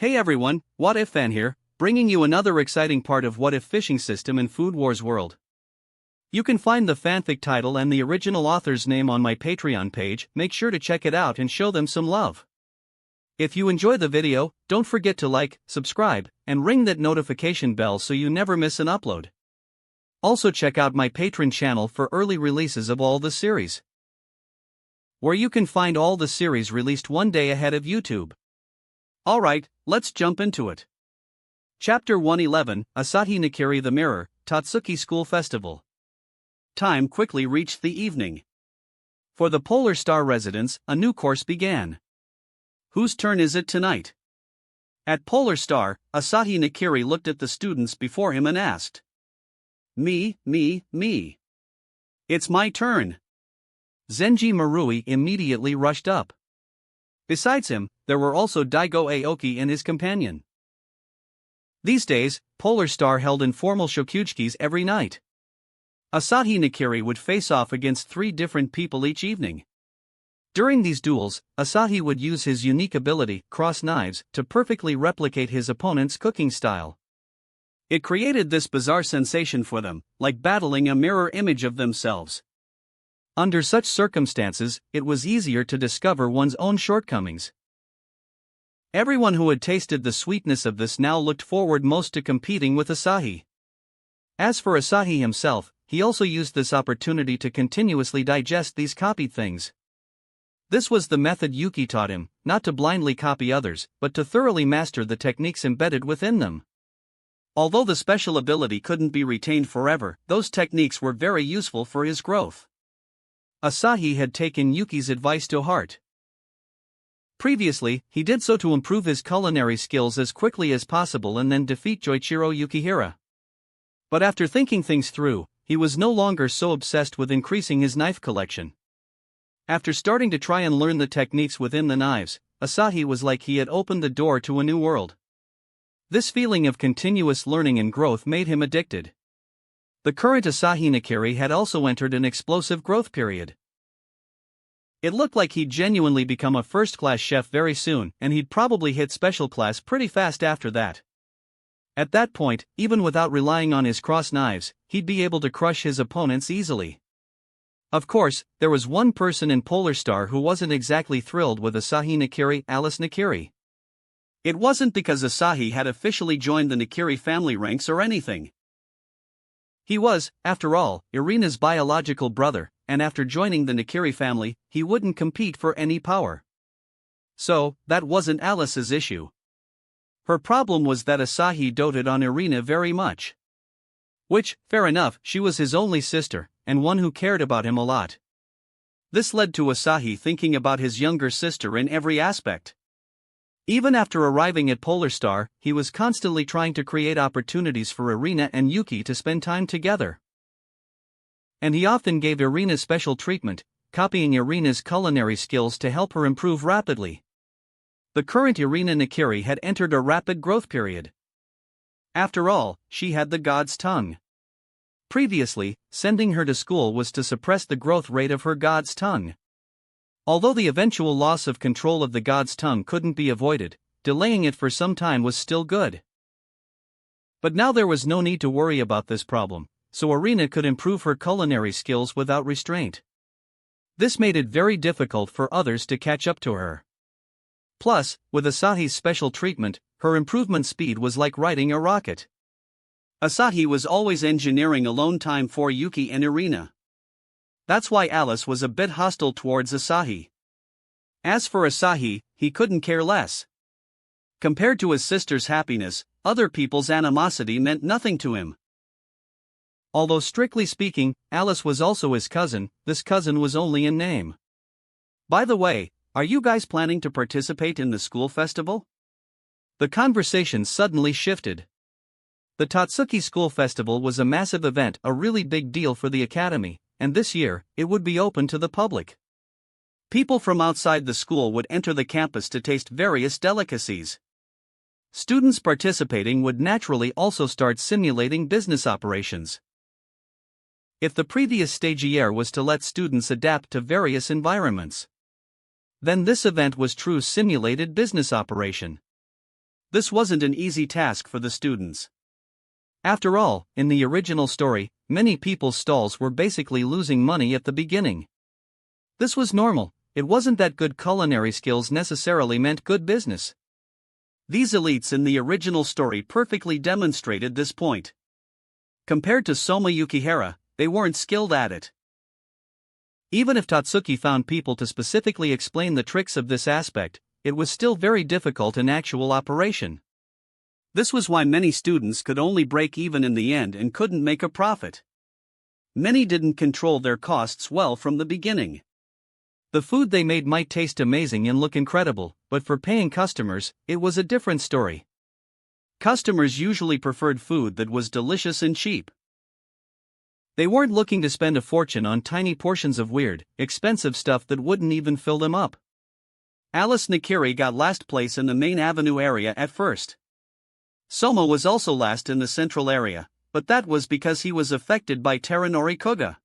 Hey everyone, What If Fan here, bringing you another exciting part of What If Fishing System in Food Wars World. You can find the fanfic title and the original author's name on my Patreon page. Make sure to check it out and show them some love. If you enjoy the video, don't forget to like, subscribe, and ring that notification bell so you never miss an upload. Also check out my Patreon channel for early releases of all the series, where you can find all the series released one day ahead of YouTube. Alright, let's jump into it. Chapter 111, Asahi Nakiri the Mirror, Tatsuki School Festival. Time quickly reached the evening. For the Polar Star residents, a new course began. Whose turn is it tonight? At Polar Star, Asahi Nakiri looked at the students before him and asked. Me. It's my turn. Zenji Marui immediately rushed up. Besides him, there were also Daigo Aoki and his companion. These days, Polar Star held informal shokyujikis every night. Asahi Nakiri would face off against 3 different people each evening. During these duels, Asahi would use his unique ability, Cross Knives, to perfectly replicate his opponent's cooking style. It created this bizarre sensation for them, like battling a mirror image of themselves. Under such circumstances, it was easier to discover one's own shortcomings. Everyone who had tasted the sweetness of this now looked forward most to competing with Asahi. As for Asahi himself, he also used this opportunity to continuously digest these copied things. This was the method Yuki taught him, not to blindly copy others, but to thoroughly master the techniques embedded within them. Although the special ability couldn't be retained forever, those techniques were very useful for his growth. Asahi had taken Yuki's advice to heart. Previously, he did so to improve his culinary skills as quickly as possible and then defeat Joichiro Yukihira. But after thinking things through, he was no longer so obsessed with increasing his knife collection. After starting to try and learn the techniques within the knives, Asahi was like he had opened the door to a new world. This feeling of continuous learning and growth made him addicted. The current Asahi Nakiri had also entered an explosive growth period. It looked like he'd genuinely become a first-class chef very soon, and he'd probably hit special class pretty fast after that. At that point, even without relying on his cross knives, he'd be able to crush his opponents easily. Of course, there was one person in Polar Star who wasn't exactly thrilled with Asahi Nakiri, Alice Nakiri. It wasn't because Asahi had officially joined the Nakiri family ranks or anything. He was, after all, Irina's biological brother, and after joining the Nakiri family, he wouldn't compete for any power. So, that wasn't Alice's issue. Her problem was that Asahi doted on Irina very much. Which, fair enough, she was his only sister, and one who cared about him a lot. This led to Asahi thinking about his younger sister in every aspect. Even after arriving at Polar Star, he was constantly trying to create opportunities for Irina and Yuki to spend time together. And he often gave Irina special treatment, copying Irina's culinary skills to help her improve rapidly. The current Irina Nakiri had entered a rapid growth period. After all, she had the god's tongue. Previously, sending her to school was to suppress the growth rate of her god's tongue. Although the eventual loss of control of the god's tongue couldn't be avoided, delaying it for some time was still good. But now there was no need to worry about this problem, so Irina could improve her culinary skills without restraint. This made it very difficult for others to catch up to her. Plus, with Asahi's special treatment, her improvement speed was like riding a rocket. Asahi was always engineering alone time for Yuki and Irina. That's why Alice was a bit hostile towards Asahi. As for Asahi, he couldn't care less. Compared to his sister's happiness, other people's animosity meant nothing to him. Although strictly speaking, Alice was also his cousin, this cousin was only in name. By the way, are you guys planning to participate in the school festival? The conversation suddenly shifted. The Tatsuki School Festival was a massive event, a really big deal for the academy, and this year, it would be open to the public. People from outside the school would enter the campus to taste various delicacies. Students participating would naturally also start simulating business operations. If the previous stagiaire was to let students adapt to various environments, then this event was true simulated business operation. This wasn't an easy task for the students. After all, in the original story, many people's stalls were basically losing money at the beginning. This was normal. It wasn't that good culinary skills necessarily meant good business. These elites in the original story perfectly demonstrated this point. Compared to Soma Yukihira, they weren't skilled at it. Even if Tatsuki found people to specifically explain the tricks of this aspect, it was still very difficult in actual operation. This was why many students could only break even in the end and couldn't make a profit. Many didn't control their costs well from the beginning. The food they made might taste amazing and look incredible, but for paying customers, it was a different story. Customers usually preferred food that was delicious and cheap. They weren't looking to spend a fortune on tiny portions of weird, expensive stuff that wouldn't even fill them up. Alice Nakiri got last place in the main avenue area at first. Soma was also last in the central area, but that was because he was affected by Taranori Kuga.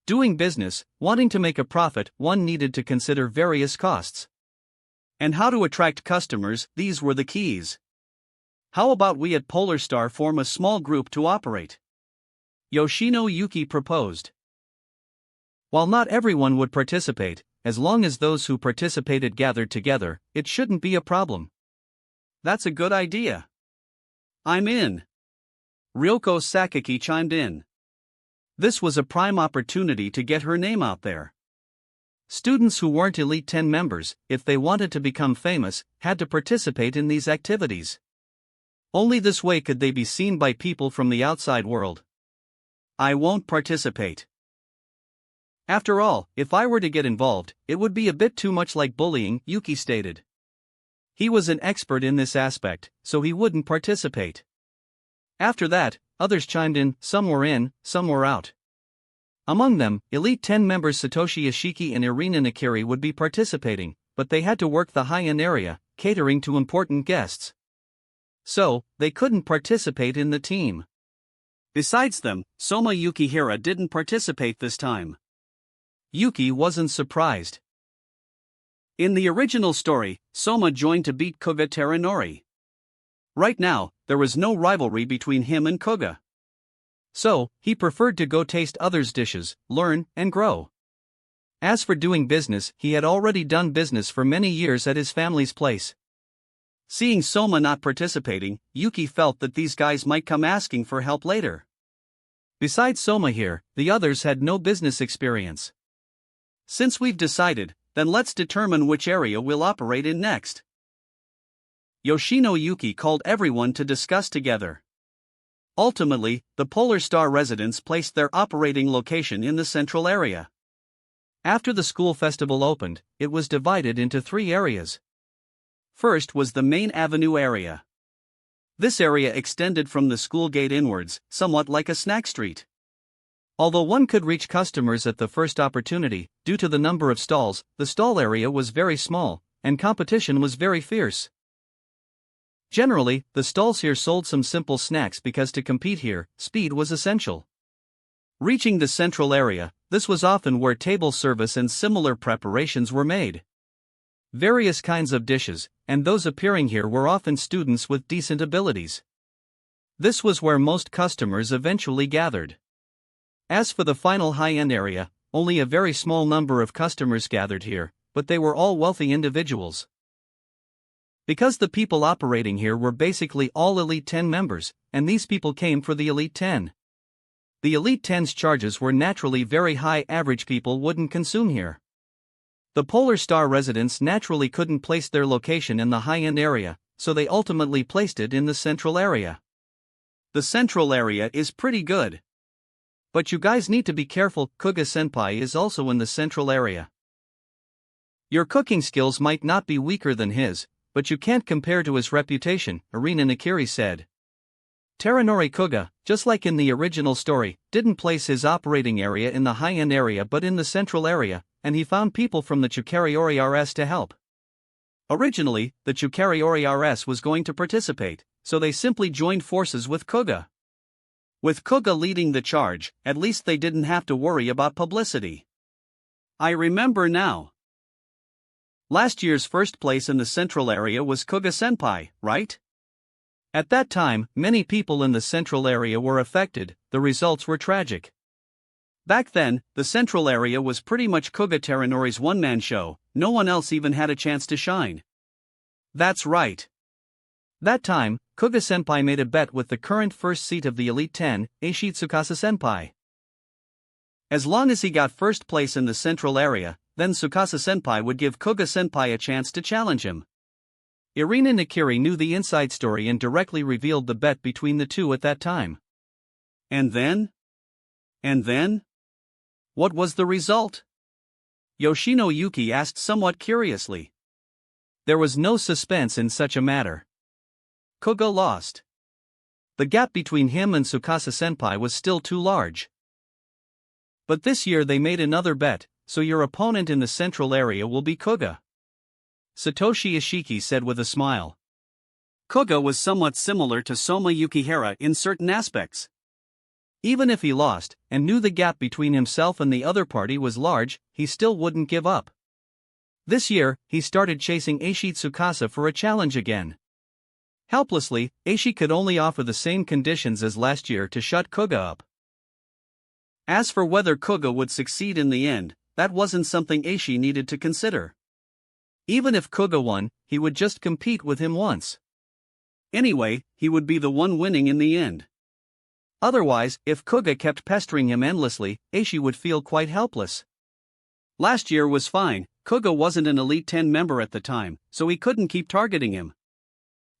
Doing business, wanting to make a profit, one needed to consider various costs. And how to attract customers, these were the keys. How about we at Polar Star form a small group to operate? Yoshino Yuki proposed. While not everyone would participate, as long as those who participated gathered together, it shouldn't be a problem. That's a good idea. I'm in. Ryoko Sakaki chimed in. This was a prime opportunity to get her name out there. Students who weren't Elite 10 members, if they wanted to become famous, had to participate in these activities. Only this way could they be seen by people from the outside world. I won't participate. After all, if I were to get involved, it would be a bit too much like bullying, Yuki stated. He was an expert in this aspect, so he wouldn't participate. After that, others chimed in, some were in, some were out. Among them, Elite 10 members Satoshi Ishiki and Irina Nakiri would be participating, but they had to work the high-end area, catering to important guests. So, they couldn't participate in the team. Besides them, Soma Yukihira didn't participate this time. Yuki wasn't surprised. In the original story, Soma joined to beat Kuga Taranori. Right now, there was no rivalry between him and Kuga. So, he preferred to go taste others' dishes, learn, and grow. As for doing business, he had already done business for many years at his family's place. Seeing Soma not participating, Yuki felt that these guys might come asking for help later. Besides Soma here, the others had no business experience. Since we've decided, then let's determine which area we'll operate in next. Yoshino Yuki called everyone to discuss together. Ultimately, the Polar Star residents placed their operating location in the central area. After the school festival opened, it was divided into 3 areas. First was the main avenue area. This area extended from the school gate inwards, somewhat like a snack street. Although one could reach customers at the first opportunity, due to the number of stalls, the stall area was very small, and competition was very fierce. Generally, the stalls here sold some simple snacks because to compete here, speed was essential. Reaching the central area, this was often where table service and similar preparations were made. Various kinds of dishes, and those appearing here were often students with decent abilities. This was where most customers eventually gathered. As for the final high-end area, only a very small number of customers gathered here, but they were all wealthy individuals. Because the people operating here were basically all Elite 10 members, and these people came for the Elite 10. The Elite 10's charges were naturally very high, average people wouldn't consume here. The Polar Star residents naturally couldn't place their location in the high-end area, so they ultimately placed it in the central area. The central area is pretty good. But you guys need to be careful, Kuga-senpai is also in the central area. Your cooking skills might not be weaker than his, but you can't compare to his reputation, Irina Nakiri said. Taranori Kuga, just like in the original story, didn't place his operating area in the high-end area but in the central area, and he found people from the Chukariori RS to help. Originally, the Chukariori RS was going to participate, so they simply joined forces with Kuga. With Kuga leading the charge, at least they didn't have to worry about publicity. I remember now. Last year's first place in the central area was Kuga Senpai, right? At that time, many people in the central area were affected, the results were tragic. Back then, the central area was pretty much Kuga Terenori's one-man show, no one else even had a chance to shine. That's right. That time, Kuga Senpai made a bet with the current first seat of the Elite 10, Eishi Tsukasa Senpai. As long as he got first place in the central area, then Tsukasa Senpai would give Kuga Senpai a chance to challenge him. Irina Nakiri knew the inside story and directly revealed the bet between the two at that time. And then? What was the result? Yoshino Yuki asked somewhat curiously. There was no suspense in such a matter. Kuga lost. The gap between him and Tsukasa Senpai was still too large. But this year they made another bet, so your opponent in the central area will be Kuga. Satoshi Ishiki said with a smile. Kuga was somewhat similar to Soma Yukihira in certain aspects. Even if he lost, and knew the gap between himself and the other party was large, he still wouldn't give up. This year, he started chasing Eishi Tsukasa for a challenge again. Helplessly, Eishi could only offer the same conditions as last year to shut Kuga up. As for whether Kuga would succeed in the end, that wasn't something Eishi needed to consider. Even if Kuga won, he would just compete with him once. Anyway, he would be the one winning in the end. Otherwise, if Kuga kept pestering him endlessly, Eishi would feel quite helpless. Last year was fine, Kuga wasn't an Elite 10 member at the time, so he couldn't keep targeting him.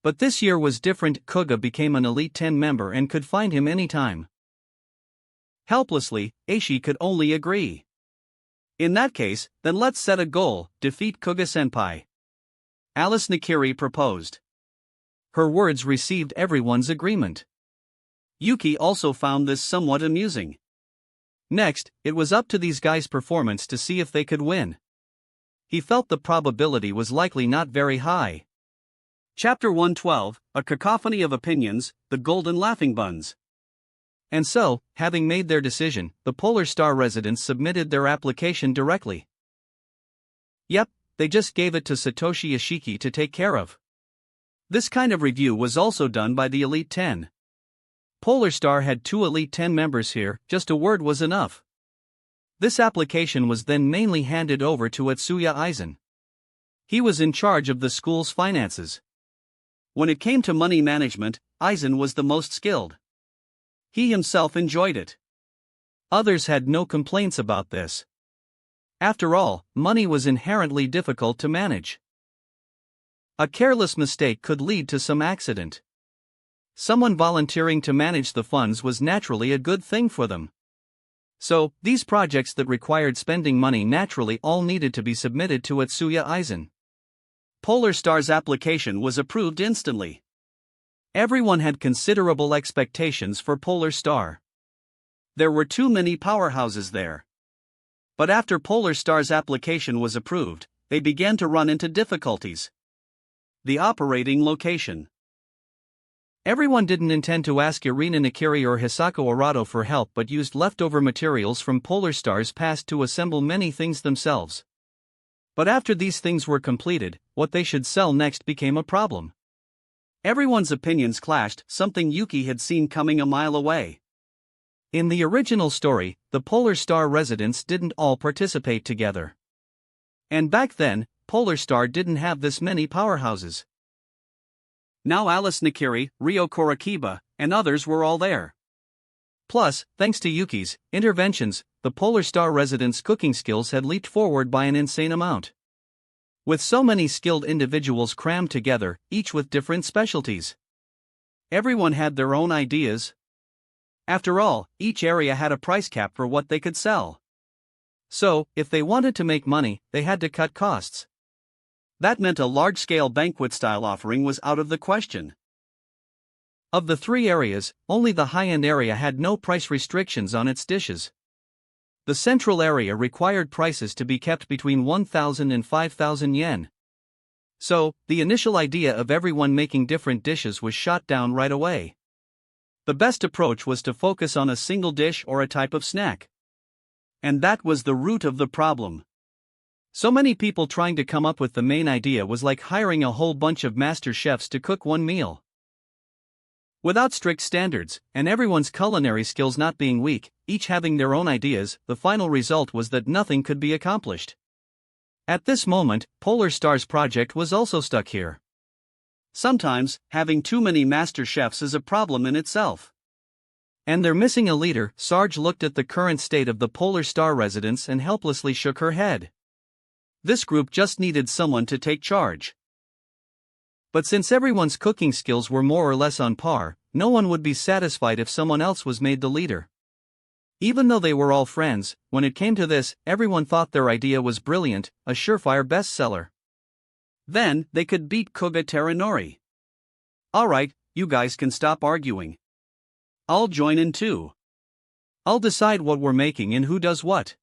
But this year was different, Kuga became an Elite 10 member and could find him anytime. Helplessly, Eishi could only agree. In that case, then let's set a goal, defeat Kuga Senpai. Alice Nakiri proposed. Her words received everyone's agreement. Yuki also found this somewhat amusing. Next, it was up to these guys' performance to see if they could win. He felt the probability was likely not very high. Chapter 112, A Cacophony of Opinions, The Golden Laughing Buns. And so, having made their decision, the Polar Star residents submitted their application directly. Yep, they just gave it to Satoshi Ishiki to take care of. This kind of review was also done by the Elite 10. Polar Star had 2 Elite 10 members here, just a word was enough. This application was then mainly handed over to Atsuya Aizen. He was in charge of the school's finances. When it came to money management, Aizen was the most skilled. He himself enjoyed it. Others had no complaints about this. After all, money was inherently difficult to manage. A careless mistake could lead to some accident. Someone volunteering to manage the funds was naturally a good thing for them. So, these projects that required spending money naturally all needed to be submitted to Atsuya Aizen. Polar Star's application was approved instantly. Everyone had considerable expectations for Polar Star. There were too many powerhouses there. But after Polar Star's application was approved, they began to run into difficulties. The operating location. Everyone didn't intend to ask Irina Nakiri or Hisako Arado for help but used leftover materials from Polar Star's past to assemble many things themselves. But after these things were completed, what they should sell next became a problem. Everyone's opinions clashed, something Yuki had seen coming a mile away. In the original story, the Polar Star residents didn't all participate together. And back then, Polar Star didn't have this many powerhouses. Now Alice Nakiri, Ryo Korakiba, and others were all there. Plus, thanks to Yuki's interventions, the Polar Star residents' cooking skills had leaped forward by an insane amount. With so many skilled individuals crammed together, each with different specialties. Everyone had their own ideas. After all, each area had a price cap for what they could sell. So, if they wanted to make money, they had to cut costs. That meant a large-scale banquet-style offering was out of the question. Of the 3 areas, only the high-end area had no price restrictions on its dishes. The central area required prices to be kept between 1,000 and 5,000 yen. So, the initial idea of everyone making different dishes was shot down right away. The best approach was to focus on a single dish or a type of snack. And that was the root of the problem. So many people trying to come up with the main idea was like hiring a whole bunch of master chefs to cook one meal. Without strict standards, and everyone's culinary skills not being weak, each having their own ideas, the final result was that nothing could be accomplished. At this moment, Polar Star's project was also stuck here. Sometimes, having too many master chefs is a problem in itself. And they're missing a leader. Sarge looked at the current state of the Polar Star residence and helplessly shook her head. This group just needed someone to take charge. But since everyone's cooking skills were more or less on par, no one would be satisfied if someone else was made the leader. Even though they were all friends, when it came to this, everyone thought their idea was brilliant, a surefire bestseller. Then, they could beat Kuga Teranori. Alright, you guys can stop arguing. I'll join in too. I'll decide what we're making and who does what.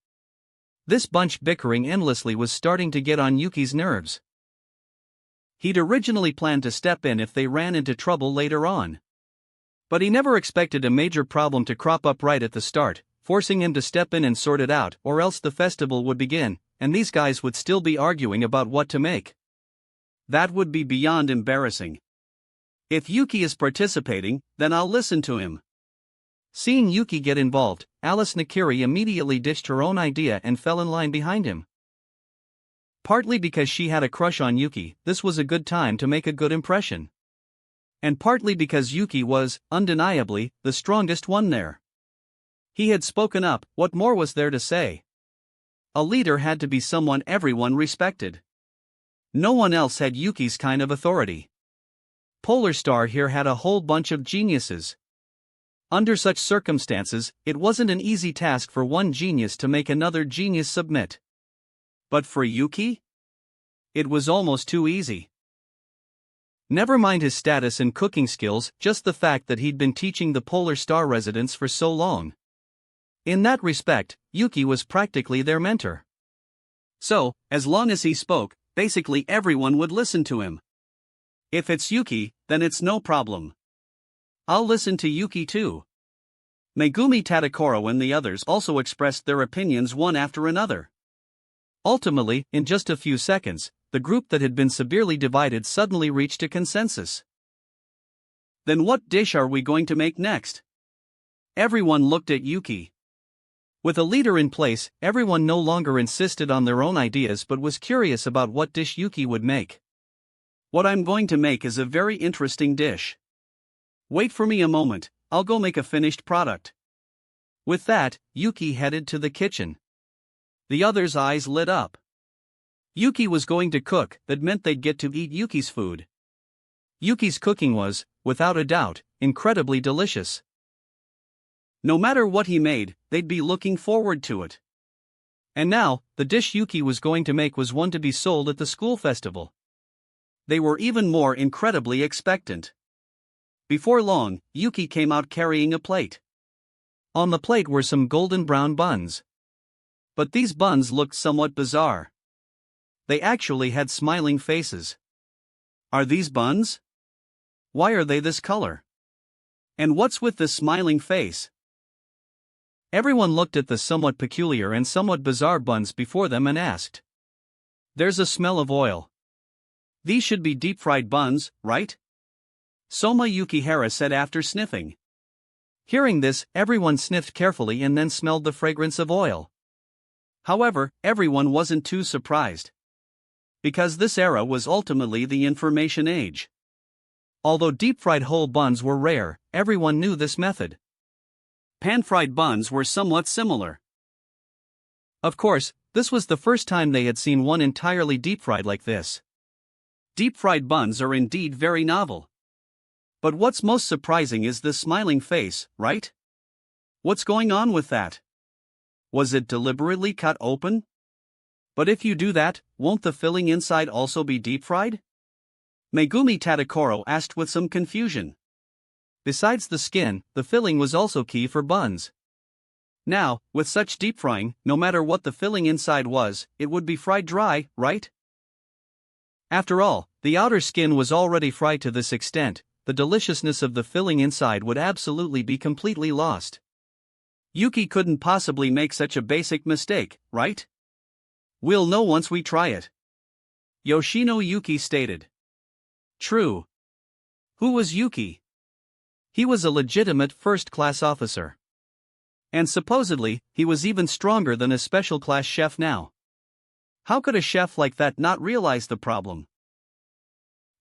This bunch bickering endlessly was starting to get on Yuki's nerves. He'd originally planned to step in if they ran into trouble later on. But he never expected a major problem to crop up right at the start, forcing him to step in and sort it out, or else the festival would begin, and these guys would still be arguing about what to make. That would be beyond embarrassing. If Yuki is participating, then I'll listen to him. Seeing Yuki get involved, Alice Nakiri immediately ditched her own idea and fell in line behind him. Partly because she had a crush on Yuki, this was a good time to make a good impression. And partly because Yuki was, undeniably, the strongest one there. He had spoken up, what more was there to say? A leader had to be someone everyone respected. No one else had Yuki's kind of authority. Polar Star here had a whole bunch of geniuses. Under such circumstances, it wasn't an easy task for one genius to make another genius submit. But for Yuki? It was almost too easy. Never mind his status and cooking skills, just the fact that he'd been teaching the Polar Star residents for so long. In that respect, Yuki was practically their mentor. So, as long as he spoke, basically everyone would listen to him. If it's Yuki, then it's no problem. I'll listen to Yuki too. Megumi Tadakoro and the others also expressed their opinions one after another. Ultimately, in just a few seconds, the group that had been severely divided suddenly reached a consensus. Then what dish are we going to make next? Everyone looked at Yuki. With a leader in place, everyone no longer insisted on their own ideas but was curious about what dish Yuki would make. What I'm going to make is a very interesting dish. Wait for me a moment, I'll go make a finished product. With that, Yuki headed to the kitchen. The others' eyes lit up. Yuki was going to cook, that meant they'd get to eat Yuki's food. Yuki's cooking was, without a doubt, incredibly delicious. No matter what he made, they'd be looking forward to it. And now, the dish Yuki was going to make was one to be sold at the school festival. They were even more incredibly expectant. Before long, Yuki came out carrying a plate. On the plate were some golden brown buns. But these buns looked somewhat bizarre. They actually had smiling faces. Are these buns? Why are they this color? And what's with this smiling face? Everyone looked at the somewhat peculiar and somewhat bizarre buns before them and asked. There's a smell of oil. These should be deep-fried buns, right? Soma Yukihara said after sniffing. Hearing this, everyone sniffed carefully and then smelled the fragrance of oil. However, everyone wasn't too surprised. Because this era was ultimately the information age. Although deep-fried whole buns were rare, everyone knew this method. Pan-fried buns were somewhat similar. Of course, this was the first time they had seen one entirely deep-fried like this. Deep-fried buns are indeed very novel. But what's most surprising is the smiling face, right? What's going on with that? Was it deliberately cut open? But if you do that, won't the filling inside also be deep-fried? Megumi Tadakoro asked with some confusion. Besides the skin, the filling was also key for buns. Now, with such deep frying, no matter what the filling inside was, it would be fried dry, right? After all, the outer skin was already fried to this extent, the deliciousness of the filling inside would absolutely be completely lost. Yuki couldn't possibly make such a basic mistake, right? We'll know once we try it, Yoshino Yuki stated. True. Who was Yuki? He was a legitimate first-class officer. And supposedly, he was even stronger than a special-class chef now. How could a chef like that not realize the problem?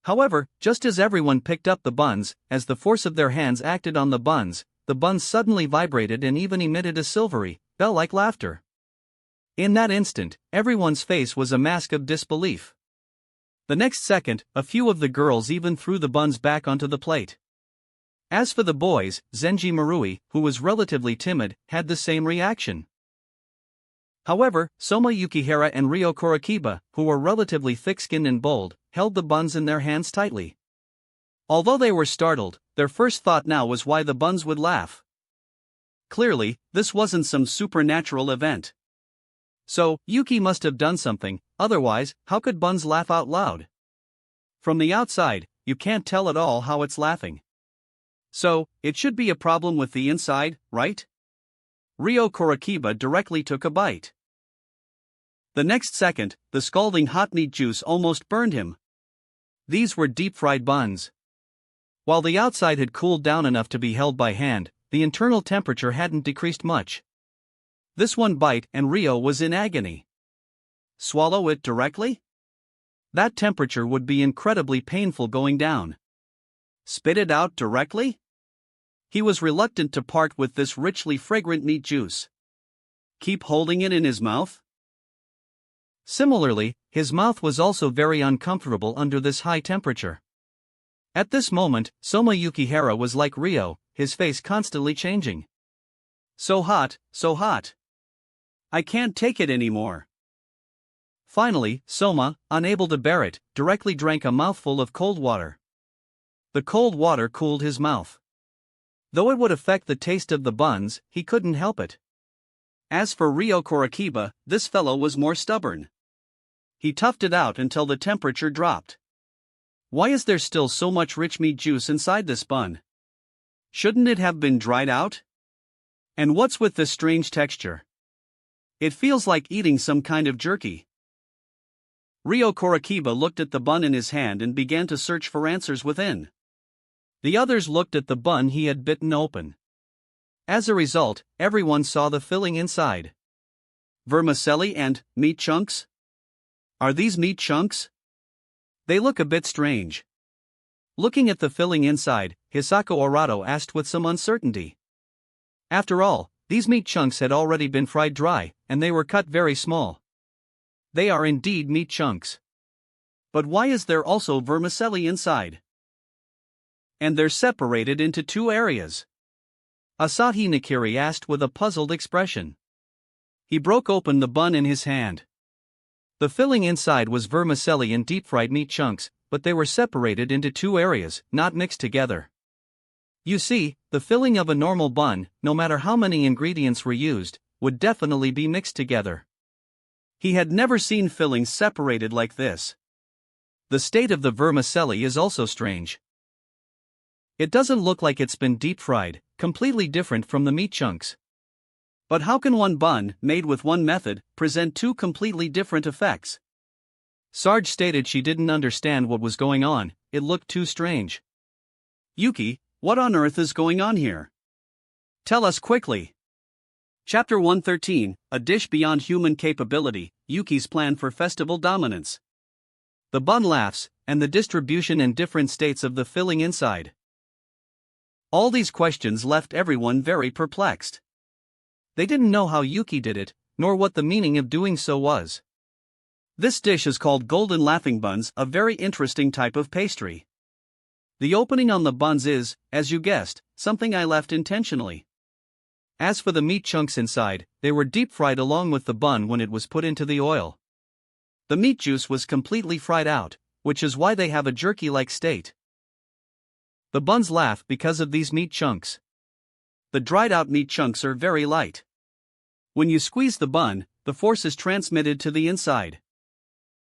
However, just as everyone picked up the buns, as the force of their hands acted on the buns suddenly vibrated and even emitted a silvery, bell-like laughter. In that instant, everyone's face was a mask of disbelief. The next second, a few of the girls even threw the buns back onto the plate. As for the boys, Zenji Marui, who was relatively timid, had the same reaction. However, Soma Yukihira and Ryo Korakiba, who were relatively thick-skinned and bold, held the buns in their hands tightly. Although they were startled, their first thought now was why the buns would laugh. Clearly, this wasn't some supernatural event. So, Yuki must have done something, otherwise, how could buns laugh out loud? From the outside, you can't tell at all how it's laughing. So, it should be a problem with the inside, right? Ryo Korakiba directly took a bite. The next second, the scalding hot meat juice almost burned him. These were deep-fried buns. While the outside had cooled down enough to be held by hand, the internal temperature hadn't decreased much. This one bite and Ryo was in agony. Swallow it directly? That temperature would be incredibly painful going down. Spit it out directly? He was reluctant to part with this richly fragrant meat juice. Keep holding it in his mouth? Similarly, his mouth was also very uncomfortable under this high temperature. At this moment, Soma Yukihira was like Ryo, his face constantly changing. So hot, so hot. I can't take it anymore. Finally, Soma, unable to bear it, directly drank a mouthful of cold water. The cold water cooled his mouth. Though it would affect the taste of the buns, he couldn't help it. As for Ryo Korakiba, this fellow was more stubborn. He toughed it out until the temperature dropped. Why is there still so much rich meat juice inside this bun? Shouldn't it have been dried out? And what's with this strange texture? It feels like eating some kind of jerky. Ryo Korakiba looked at the bun in his hand and began to search for answers within. The others looked at the bun he had bitten open. As a result, everyone saw the filling inside. Vermicelli and meat chunks? Are these meat chunks? They look a bit strange. Looking at the filling inside, Hisako Orato asked with some uncertainty. After all, these meat chunks had already been fried dry, and they were cut very small. They are indeed meat chunks. But why is there also vermicelli inside? And they're separated into two areas. Asahi Nakiri asked with a puzzled expression. He broke open the bun in his hand. The filling inside was vermicelli and deep-fried meat chunks, but they were separated into two areas, not mixed together. You see, the filling of a normal bun, no matter how many ingredients were used, would definitely be mixed together. He had never seen fillings separated like this. The state of the vermicelli is also strange. It doesn't look like it's been deep-fried, completely different from the meat chunks. But how can one bun, made with one method, present two completely different effects? Sarge stated she didn't understand what was going on, it looked too strange. Yuki, what on earth is going on here? Tell us quickly. Chapter 113, A Dish Beyond Human Capability, Yuki's Plan for Festival Dominance. The bun laughs, and the distribution and different states of the filling inside. All these questions left everyone very perplexed. They didn't know how Yuki did it, nor what the meaning of doing so was. This dish is called golden laughing buns, a very interesting type of pastry. The opening on the buns is, as you guessed, something I left intentionally. As for the meat chunks inside, they were deep-fried along with the bun when it was put into the oil. The meat juice was completely fried out, which is why they have a jerky-like state. The buns laugh because of these meat chunks. The dried-out meat chunks are very light. When you squeeze the bun, the force is transmitted to the inside.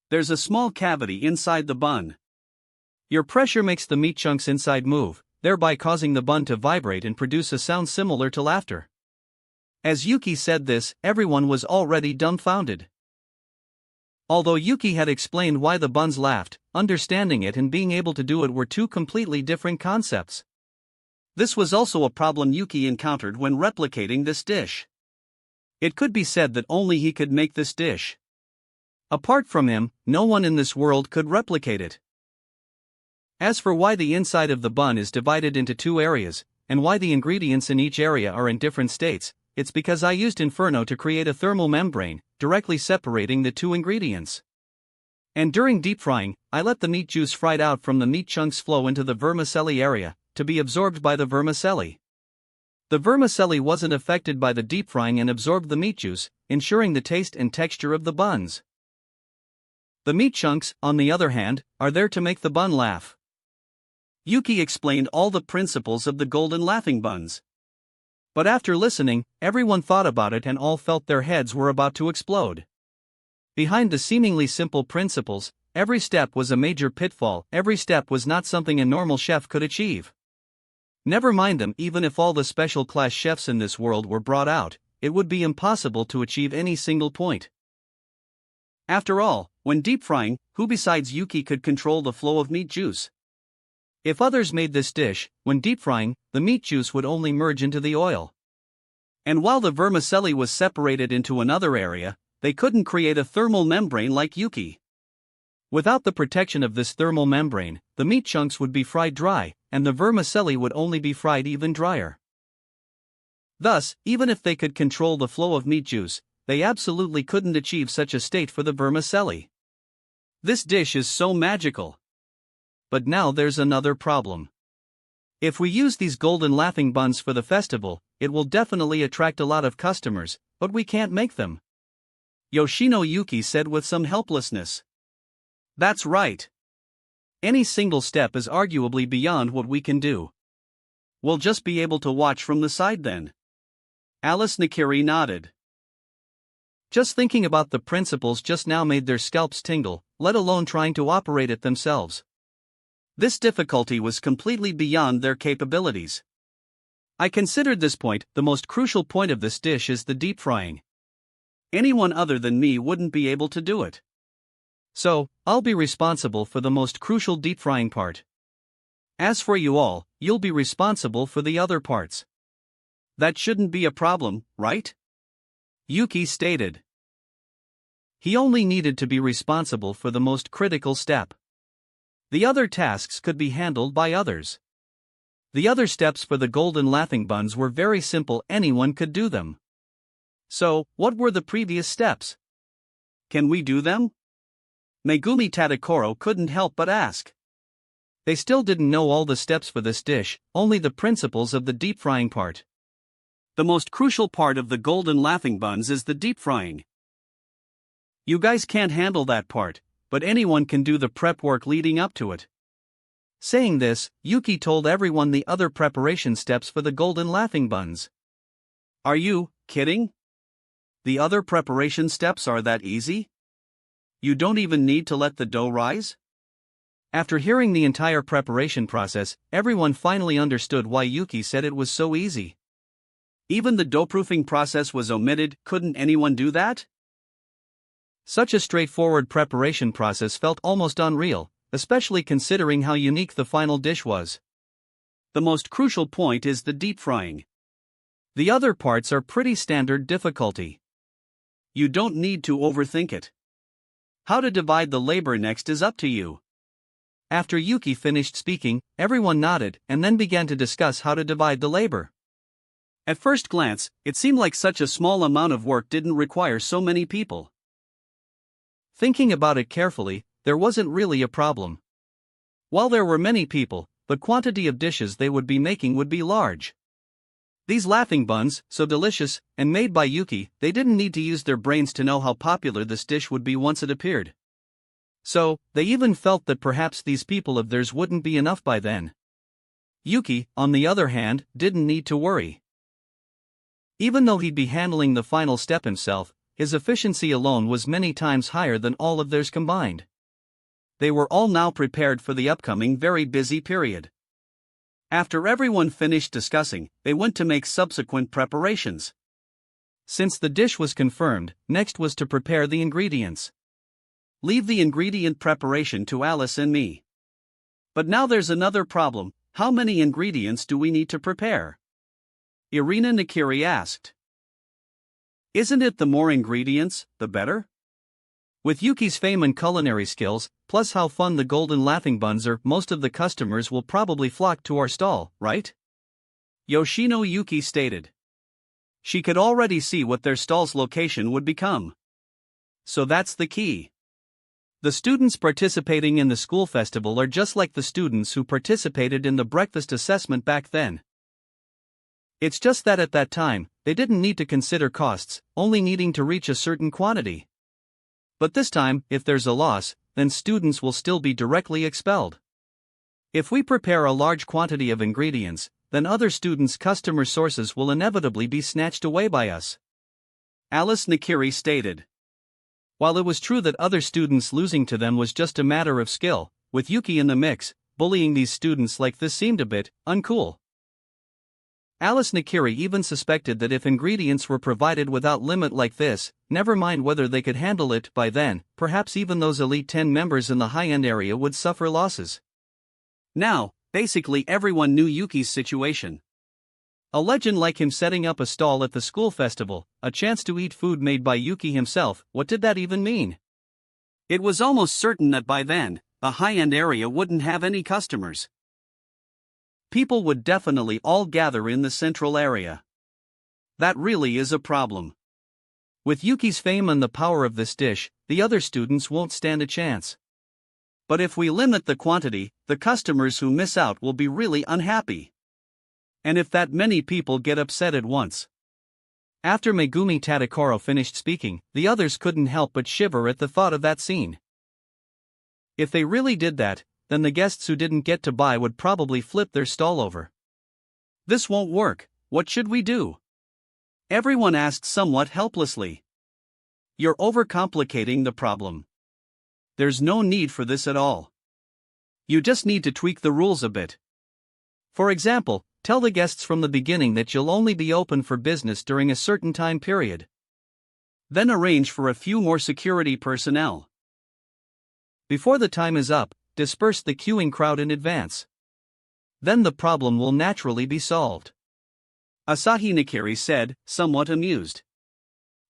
There's a small cavity inside the bun. Your pressure makes the meat chunks inside move, thereby causing the bun to vibrate and produce a sound similar to laughter. As Yuki said this, everyone was already dumbfounded. Although Yuki had explained why the buns laughed, understanding it and being able to do it were two completely different concepts. This was also a problem Yuki encountered when replicating this dish. It could be said that only he could make this dish. Apart from him, no one in this world could replicate it. As for why the inside of the bun is divided into two areas, and why the ingredients in each area are in different states, it's because I used Inferno to create a thermal membrane, directly separating the two ingredients. And during deep frying, I let the meat juice fried out from the meat chunks flow into the vermicelli area, to be absorbed by the vermicelli. The vermicelli wasn't affected by the deep frying and absorbed the meat juice, ensuring the taste and texture of the buns. The meat chunks, on the other hand, are there to make the bun laugh. Yuki explained all the principles of the golden laughing buns. But after listening, everyone thought about it and all felt their heads were about to explode. Behind the seemingly simple principles, every step was a major pitfall, every step was not something a normal chef could achieve. Never mind them, even if all the special class chefs in this world were brought out, it would be impossible to achieve any single point. After all, when deep frying, who besides Yuki could control the flow of meat juice? If others made this dish, when deep frying, the meat juice would only merge into the oil. And while the vermicelli was separated into another area, they couldn't create a thermal membrane like Yuki. Without the protection of this thermal membrane, the meat chunks would be fried dry, and the vermicelli would only be fried even drier. Thus, even if they could control the flow of meat juice, they absolutely couldn't achieve such a state for the vermicelli. This dish is so magical. But now there's another problem. If we use these golden laughing buns for the festival, it will definitely attract a lot of customers, but we can't make them. Yoshino Yuki said with some helplessness. That's right. Any single step is arguably beyond what we can do. We'll just be able to watch from the side then. Alice Nakiri nodded. Just thinking about the principles just now made their scalps tingle, let alone trying to operate it themselves. This difficulty was completely beyond their capabilities. I considered this point, the most crucial point of this dish is the deep frying. Anyone other than me wouldn't be able to do it. So, I'll be responsible for the most crucial deep frying part. As for you all, you'll be responsible for the other parts. That shouldn't be a problem, right? Yuki stated. He only needed to be responsible for the most critical step. The other tasks could be handled by others. The other steps for the golden laughing buns were very simple, anyone could do them. So, what were the previous steps? Can we do them? Megumi Tadakoro couldn't help but ask. They still didn't know all the steps for this dish, only the principles of the deep frying part. The most crucial part of the golden laughing buns is the deep frying. You guys can't handle that part, but anyone can do the prep work leading up to it. Saying this, Yuki told everyone the other preparation steps for the golden laughing buns. Are you kidding? The other preparation steps are that easy? You don't even need to let the dough rise? After hearing the entire preparation process, everyone finally understood why Yuki said it was so easy. Even the dough-proofing process was omitted, couldn't anyone do that? Such a straightforward preparation process felt almost unreal, especially considering how unique the final dish was. The most crucial point is the deep frying. The other parts are pretty standard difficulty. You don't need to overthink it. How to divide the labor next is up to you. After Yuki finished speaking, everyone nodded and then began to discuss how to divide the labor. At first glance, it seemed like such a small amount of work didn't require so many people. Thinking about it carefully, there wasn't really a problem. While there were many people, the quantity of dishes they would be making would be large. These laughing buns, so delicious, and made by Yuki, they didn't need to use their brains to know how popular this dish would be once it appeared. So, they even felt that perhaps these people of theirs wouldn't be enough by then. Yuki, on the other hand, didn't need to worry. Even though he'd be handling the final step himself, his efficiency alone was many times higher than all of theirs combined. They were all now prepared for the upcoming very busy period. After everyone finished discussing, they went to make subsequent preparations. Since the dish was confirmed, next was to prepare the ingredients. Leave the ingredient preparation to Alice and me. But now there's another problem: how many ingredients do we need to prepare? Irina Nakiri asked. Isn't it the more ingredients, the better? With Yuki's fame and culinary skills, plus how fun the golden laughing buns are, most of the customers will probably flock to our stall, right? Yoshino Yuki stated. She could already see what their stall's location would become. So that's the key. The students participating in the school festival are just like the students who participated in the breakfast assessment back then. It's just that at that time, they didn't need to consider costs, only needing to reach a certain quantity. But this time, if there's a loss, then students will still be directly expelled. If we prepare a large quantity of ingredients, then other students' customer sources will inevitably be snatched away by us. Alice Nakiri stated. While it was true that other students losing to them was just a matter of skill, with Yuki in the mix, bullying these students like this seemed a bit uncool. Alice Nakiri even suspected that if ingredients were provided without limit like this, never mind whether they could handle it by then, perhaps even those Elite 10 members in the high-end area would suffer losses. Now, basically everyone knew Yuki's situation. A legend like him setting up a stall at the school festival, a chance to eat food made by Yuki himself, what did that even mean? It was almost certain that by then, the high-end area wouldn't have any customers. People would definitely all gather in the central area. That really is a problem. With Yuki's fame and the power of this dish, the other students won't stand a chance. But if we limit the quantity, the customers who miss out will be really unhappy. And if that many people get upset at once. After Megumi Tadakoro finished speaking, the others couldn't help but shiver at the thought of that scene. If they really did that, then the guests who didn't get to buy would probably flip their stall over. This won't work, what should we do? Everyone asked somewhat helplessly. You're overcomplicating the problem. There's no need for this at all. You just need to tweak the rules a bit. For example, tell the guests from the beginning that you'll only be open for business during a certain time period. Then arrange for a few more security personnel. Before the time is up, disperse the queuing crowd in advance. Then the problem will naturally be solved. Asahi Nakiri said, somewhat amused.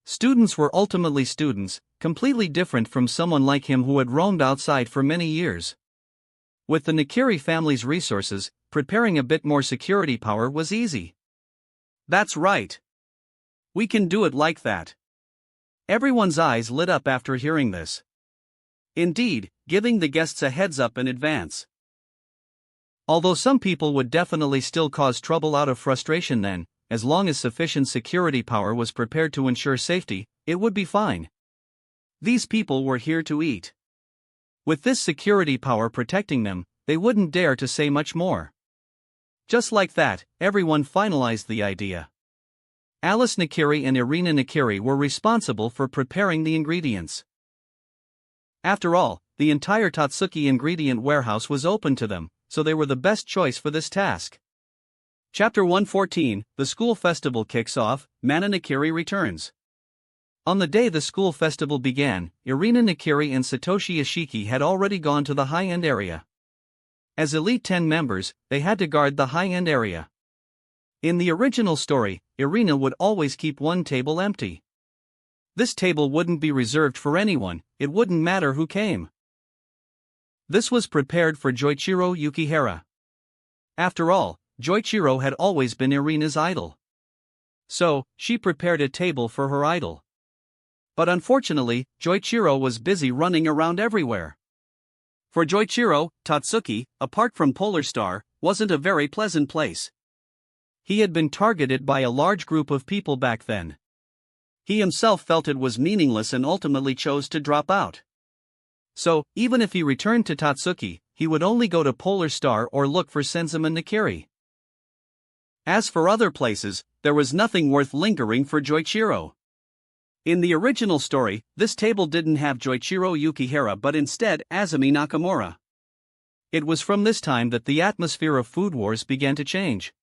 Students were ultimately students, completely different from someone like him who had roamed outside for many years. With the Nakiri family's resources, preparing a bit more security power was easy. That's right. We can do it like that. Everyone's eyes lit up after hearing this. Indeed, giving the guests a heads up in advance. Although some people would definitely still cause trouble out of frustration then, as long as sufficient security power was prepared to ensure safety, it would be fine. These people were here to eat. With this security power protecting them, they wouldn't dare to say much more. Just like that, everyone finalized the idea. Alice Nakiri and Irina Nakiri were responsible for preparing the ingredients. After all, the entire Tatsuki ingredient warehouse was open to them, so they were the best choice for this task. Chapter 114, The School Festival Kicks Off, Mana Nakiri returns. On the day the school festival began, Irina Nakiri and Satoshi Ishiki had already gone to the high-end area. As Elite 10 members, they had to guard the high-end area. In the original story, Irina would always keep one table empty. This table wouldn't be reserved for anyone, it wouldn't matter who came. This was prepared for Joichiro Yukihara. After all, Joichiro had always been Irina's idol. So, she prepared a table for her idol. But unfortunately, Joichiro was busy running around everywhere. For Joichiro, Tatsuki, apart from Polar Star, wasn't a very pleasant place. He had been targeted by a large group of people back then. He himself felt it was meaningless and ultimately chose to drop out. So, even if he returned to Tatsuki, he would only go to Polar Star or look for Senzima Nakiri. As for other places, there was nothing worth lingering for Joichiro. In the original story, this table didn't have Joichiro Yukihara but instead Azumi Nakamura. It was from this time that the atmosphere of Food Wars began to change.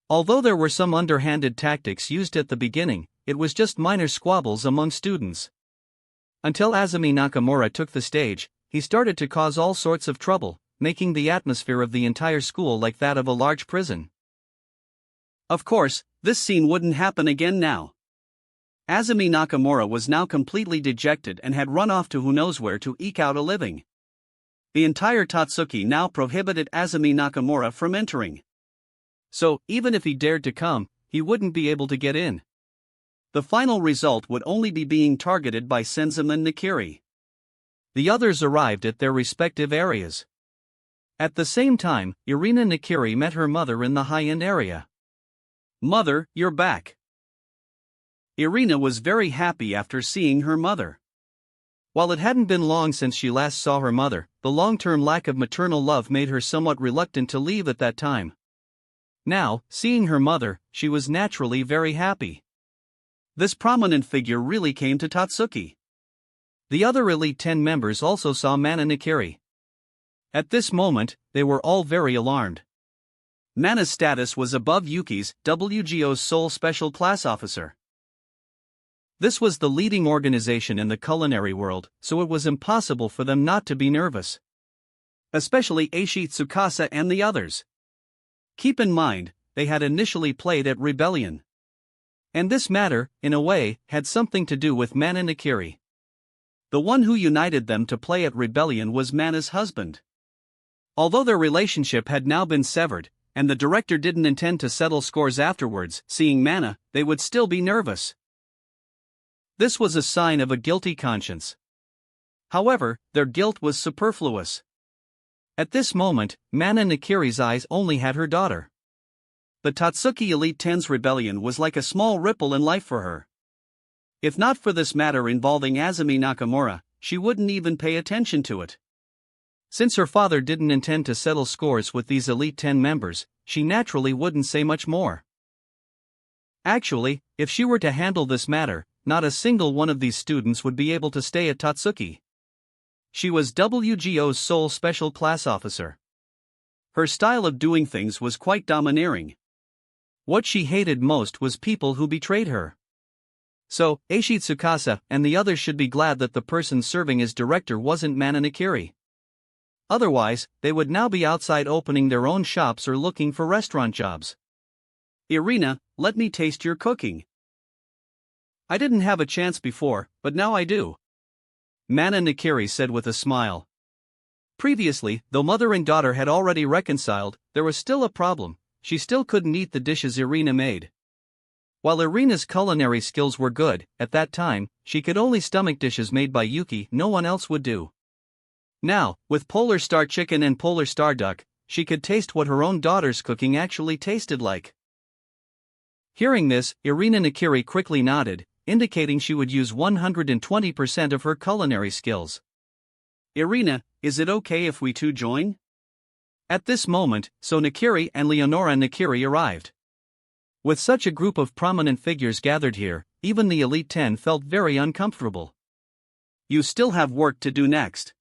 Although there were some underhanded tactics used at the beginning, it was just minor squabbles among students. Until Azumi Nakamura took the stage, he started to cause all sorts of trouble, making the atmosphere of the entire school like that of a large prison. Of course, this scene wouldn't happen again now. Azumi Nakamura was now completely dejected and had run off to who knows where to eke out a living. The entire Totsuki now prohibited Azumi Nakamura from entering. So, even if he dared to come, he wouldn't be able to get in. The final result would only be being targeted by Senzama Nakiri. The others arrived at their respective areas. At the same time, Irina Nakiri met her mother in the high-end area. "Mother, you're back." Irina was very happy after seeing her mother. While it hadn't been long since she last saw her mother, the long-term lack of maternal love made her somewhat reluctant to leave at that time. Now, seeing her mother, she was naturally very happy. This prominent figure really came to Totsuki. The other Elite 10 members also saw Mana Nakiri. At this moment, they were all very alarmed. Mana's status was above Yuki's, WGO's sole special class officer. This was the leading organization in the culinary world, so it was impossible for them not to be nervous. Especially Eishi Tsukasa and the others. Keep in mind, they had initially played at Rebellion. And this matter, in a way, had something to do with Mana Nakiri. The one who united them to play at Rebellion was Mana's husband. Although their relationship had now been severed, and the director didn't intend to settle scores afterwards, seeing Mana, they would still be nervous. This was a sign of a guilty conscience. However, their guilt was superfluous. At this moment, Mana Nakiri's eyes only had her daughter. The Totsuki Elite 10's rebellion was like a small ripple in life for her. If not for this matter involving Azumi Nakamura, she wouldn't even pay attention to it. Since her father didn't intend to settle scores with these Elite 10 members, she naturally wouldn't say much more. Actually, if she were to handle this matter, not a single one of these students would be able to stay at Totsuki. She was WGO's sole special class officer. Her style of doing things was quite domineering. What she hated most was people who betrayed her. So, Eishi Tsukasa and the others should be glad that the person serving as director wasn't Mana Nakiri. Otherwise, they would now be outside opening their own shops or looking for restaurant jobs. "Irina, let me taste your cooking." "I didn't have a chance before, but now I do," Mana Nakiri said with a smile. Previously, though mother and daughter had already reconciled, there was still a problem: she still couldn't eat the dishes Irina made. While Irina's culinary skills were good, at that time, she could only stomach dishes made by Yuki no one else would do. Now, with Polar Star Chicken and Polar Star Duck, she could taste what her own daughter's cooking actually tasted like. Hearing this, Irina Nakiri quickly nodded, indicating she would use 120% of her culinary skills. "Irina, is it okay if we two join?" At this moment, So Nakiri and Leonora Nakiri arrived. With such a group of prominent figures gathered here, even the Elite 10 felt very uncomfortable. "You still have work to do next.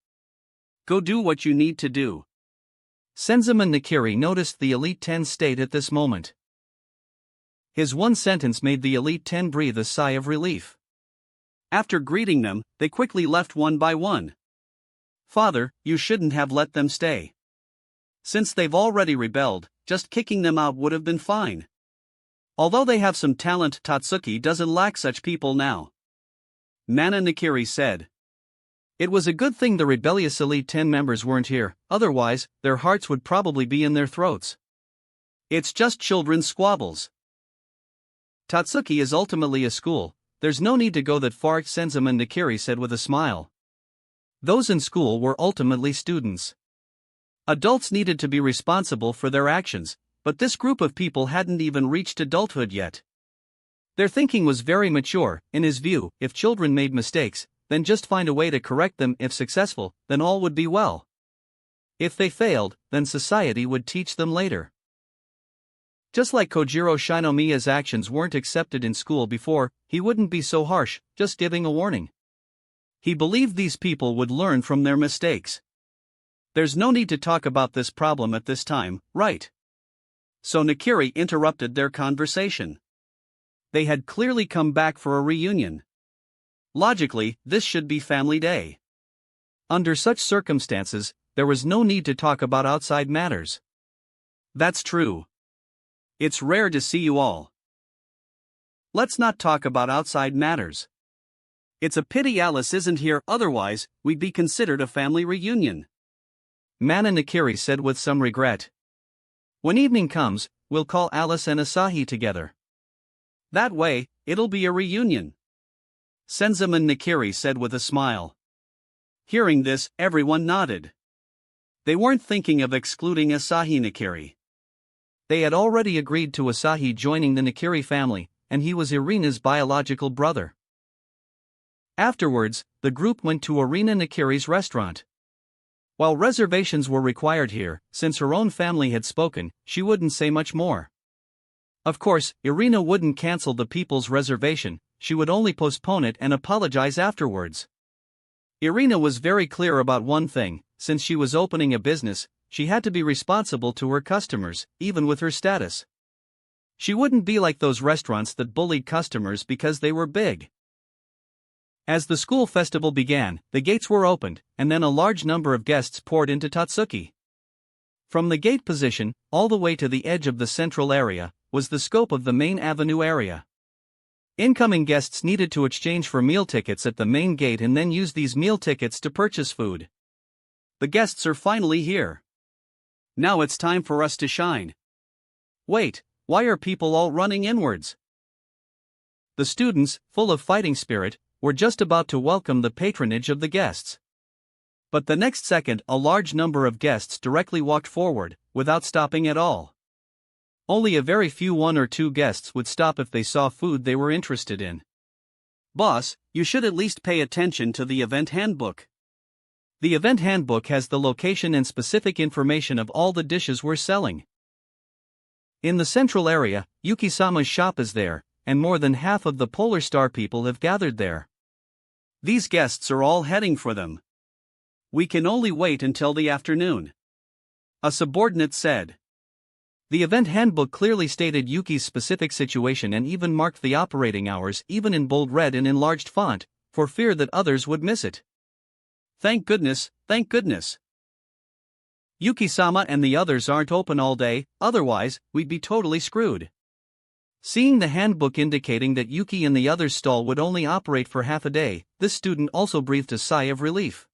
Go do what you need to do." Senzama Nakiri noticed the Elite 10's state at this moment. His one sentence made the Elite 10 breathe a sigh of relief. After greeting them, they quickly left one by one. "Father, you shouldn't have let them stay. Since they've already rebelled, just kicking them out would have been fine. Although they have some talent, Totsuki doesn't lack such people now," Mana Nakiri said. It was a good thing the rebellious Elite 10 members weren't here, otherwise, their hearts would probably be in their throats. "It's just children's squabbles. Totsuki is ultimately a school, there's no need to go that far," Senzama Nakiri said with a smile. Those in school were ultimately students. Adults needed to be responsible for their actions, but this group of people hadn't even reached adulthood yet. Their thinking was very mature. In his view, if children made mistakes, then just find a way to correct them. If successful, then all would be well. If they failed, then society would teach them later. Just like Kojiro Shinomiya's actions weren't accepted in school before, he wouldn't be so harsh, just giving a warning. He believed these people would learn from their mistakes. "There's no need to talk about this problem at this time, right?" So Nakiri interrupted their conversation. They had clearly come back for a reunion. Logically, this should be family day. Under such circumstances, there was no need to talk about outside matters. That's true. It's rare to see you all. Let's not talk about outside matters. It's a pity Alice isn't here, otherwise, we'd be considered a family reunion. Mana Nakiri said with some regret. When evening comes, we'll call Alice and Asahi together. That way, it'll be a reunion. Senzaman Nakiri said with a smile. Hearing this, everyone nodded. They weren't thinking of excluding Asahi Nakiri. They had already agreed to Asahi joining the Nakiri family, and he was Irina's biological brother. Afterwards, the group went to Irina Nakiri's restaurant. While reservations were required here, since her own family had spoken, she wouldn't say much more. Of course, Irina wouldn't cancel the people's reservation, she would only postpone it and apologize afterwards. Irina was very clear about one thing: since she was opening a business, she had to be responsible to her customers, even with her status. She wouldn't be like those restaurants that bullied customers because they were big. As the school festival began, the gates were opened, and then a large number of guests poured into Tatsuki. From the gate position, all the way to the edge of the central area, was the scope of the main avenue area. Incoming guests needed to exchange for meal tickets at the main gate and then use these meal tickets to purchase food. The guests are finally here. Now it's time for us to shine. Wait, why are people all running inwards? The students, full of fighting spirit, were just about to welcome the patronage of the guests. But the next second, a large number of guests directly walked forward, without stopping at all. Only a very few one or two guests would stop if they saw food they were interested in. Boss, you should at least pay attention to the event handbook. The event handbook has the location and specific information of all the dishes we're selling. In the central area, Yuki-sama's shop is there, and more than half of the Polar Star people have gathered there. These guests are all heading for them. We can only wait until the afternoon. A subordinate said. The event handbook clearly stated Yuki's specific situation and even marked the operating hours, even in bold red and enlarged font, for fear that others would miss it. Thank goodness, thank goodness. Yuki-sama and the others aren't open all day, otherwise, we'd be totally screwed. Seeing the handbook indicating that Yuki and the others' stall would only operate for half a day, this student also breathed a sigh of relief.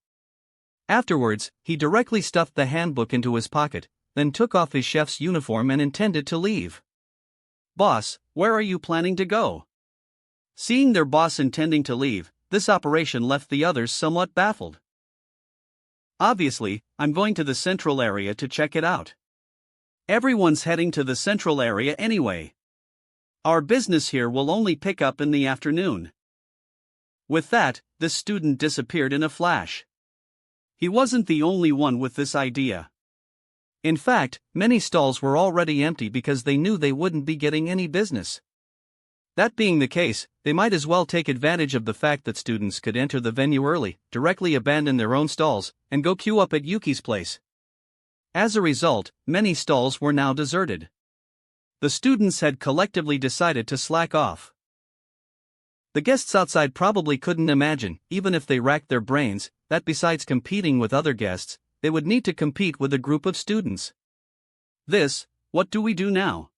Afterwards, he directly stuffed the handbook into his pocket, then took off his chef's uniform and intended to leave. Boss, where are you planning to go? Seeing their boss intending to leave, this operation left the others somewhat baffled. Obviously, I'm going to the central area to check it out. Everyone's heading to the central area anyway. Our business here will only pick up in the afternoon. With that, this student disappeared in a flash. He wasn't the only one with this idea. In fact, many stalls were already empty because they knew they wouldn't be getting any business. That being the case, they might as well take advantage of the fact that students could enter the venue early, directly abandon their own stalls, and go queue up at Yuki's place. As a result, many stalls were now deserted. The students had collectively decided to slack off. The guests outside probably couldn't imagine, even if they racked their brains, that besides competing with other guests, they would need to compete with a group of students. What do we do now?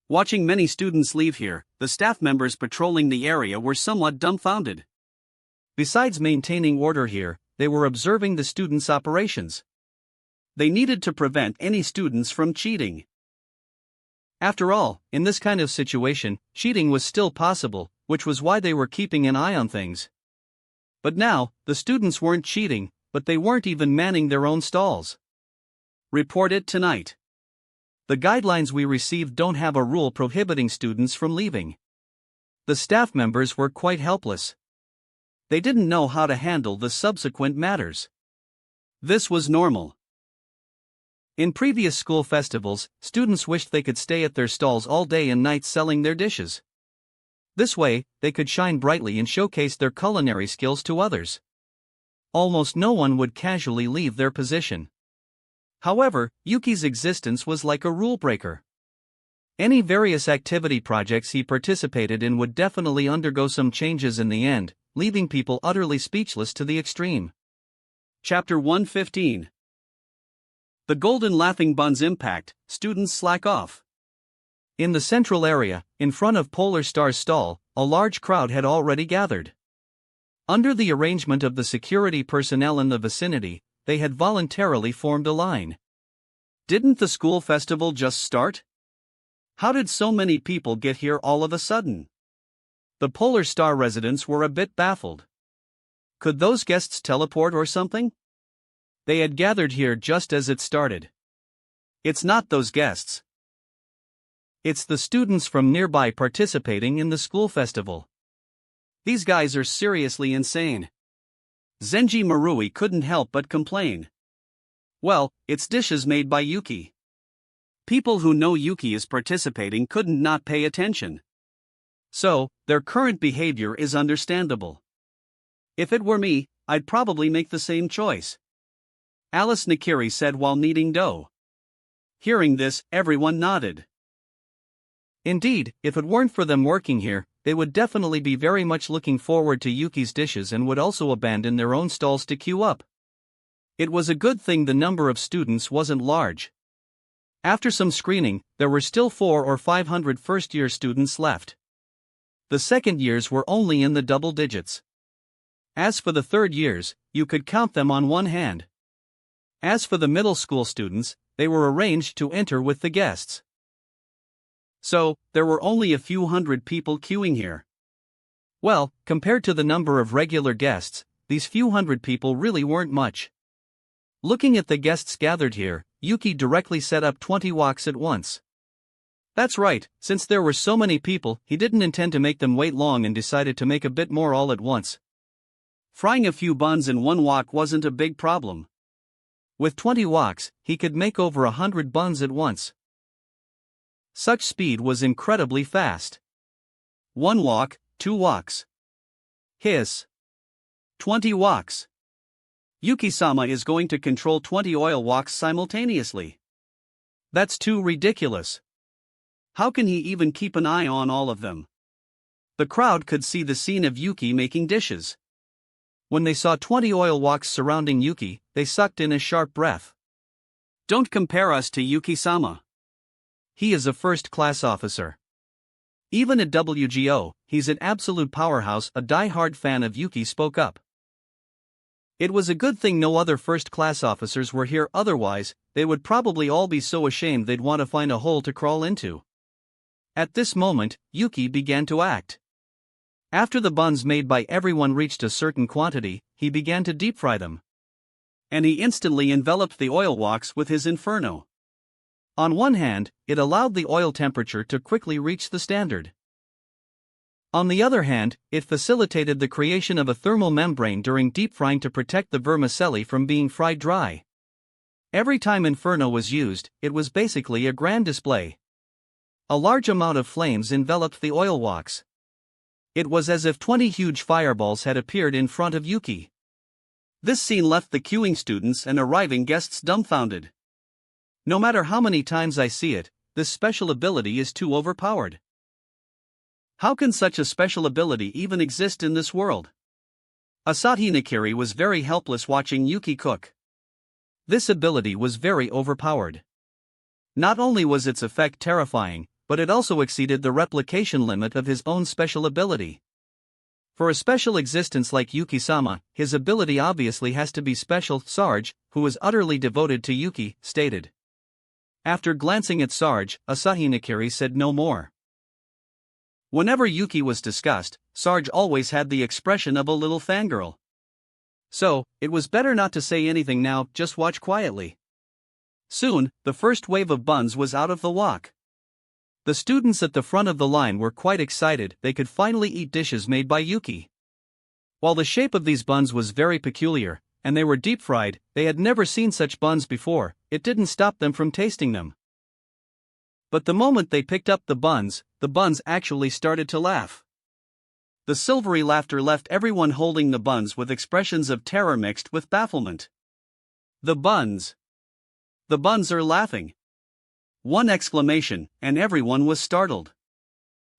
Watching many students leave here, the staff members patrolling the area were somewhat dumbfounded. Besides maintaining order here, they were observing the students' operations. They needed to prevent any students from cheating. After all, in this kind of situation, cheating was still possible, which was why they were keeping an eye on things. But now, the students weren't cheating, but they weren't even manning their own stalls. Report it tonight. The guidelines we received don't have a rule prohibiting students from leaving. The staff members were quite helpless. They didn't know how to handle the subsequent matters. This was normal. In previous school festivals, students wished they could stay at their stalls all day and night selling their dishes. This way, they could shine brightly and showcase their culinary skills to others. Almost no one would casually leave their position. However, Yuki's existence was like a rule breaker. Any various activity projects he participated in would definitely undergo some changes in the end, leaving people utterly speechless to the extreme. Chapter 115. The Golden Laughing Buns Impact, Students Slack Off. In the central area, in front of Polar Star's stall, a large crowd had already gathered. Under the arrangement of the security personnel in the vicinity, they had voluntarily formed a line. Didn't the school festival just start? How did so many people get here all of a sudden? The Polar Star residents were a bit baffled. Could those guests teleport or something? They had gathered here just as it started. It's not those guests. It's the students from nearby participating in the school festival. These guys are seriously insane. Zenji Marui couldn't help but complain. Well, it's dishes made by Yuki. People who know Yuki is participating couldn't not pay attention. So, their current behavior is understandable. If it were me, I'd probably make the same choice. Alice Nakiri said while kneading dough. Hearing this, everyone nodded. Indeed, if it weren't for them working here, they would definitely be very much looking forward to Yuki's dishes and would also abandon their own stalls to queue up. It was a good thing the number of students wasn't large. After some screening, there were still 400 or 500 first-year students left. The second years were only in the double digits. As for the third years, you could count them on one hand. As for the middle school students, they were arranged to enter with the guests. So, there were only a few hundred people queuing here. Well, compared to the number of regular guests, these few hundred people really weren't much. Looking at the guests gathered here, Yuki directly set up 20 woks at once. That's right, since there were so many people, he didn't intend to make them wait long and decided to make a bit more all at once. Frying a few buns in one wok wasn't a big problem. With 20 woks, he could make over 100 buns at once. Such speed was incredibly fast. 1 wok, 2 woks. Hiss. 20 woks. Yuki-sama is going to control 20 oil woks simultaneously. That's too ridiculous. How can he even keep an eye on all of them? The crowd could see the scene of Yuki making dishes. When they saw 20 oil woks surrounding Yuki, they sucked in a sharp breath. Don't compare us to Yuki-sama. He is a first-class officer. Even at WGO, he's an absolute powerhouse. A die-hard fan of Yuki spoke up. It was a good thing no other first-class officers were here, otherwise, they would probably all be so ashamed they'd want to find a hole to crawl into. At this moment, Yuki began to act. After the buns made by everyone reached a certain quantity, he began to deep-fry them. And he instantly enveloped the oil woks with his inferno. On one hand, it allowed the oil temperature to quickly reach the standard. On the other hand, it facilitated the creation of a thermal membrane during deep frying to protect the vermicelli from being fried dry. Every time inferno was used, it was basically a grand display. A large amount of flames enveloped the oil woks. It was as if 20 huge fireballs had appeared in front of Yuki. This scene left the queuing students and arriving guests dumbfounded. No matter how many times I see it, this special ability is too overpowered. How can such a special ability even exist in this world? Asahi Nakiri was very helpless watching Yuki cook. This ability was very overpowered. Not only was its effect terrifying, but it also exceeded the replication limit of his own special ability. For a special existence like Yuki-sama, his ability obviously has to be special. Sarge, who was utterly devoted to Yuki, stated. After glancing at Sarge, Asahi Nakiri said no more. Whenever Yuki was discussed, Sarge always had the expression of a little fangirl. So, it was better not to say anything now, just watch quietly. Soon, the first wave of buns was out of the wok. The students at the front of the line were quite excited, they could finally eat dishes made by Yuki. While the shape of these buns was very peculiar, and they were deep-fried, they had never seen such buns before, it didn't stop them from tasting them. But the moment they picked up the buns actually started to laugh. The silvery laughter left everyone holding the buns with expressions of terror mixed with bafflement. The buns are laughing. One exclamation, and everyone was startled.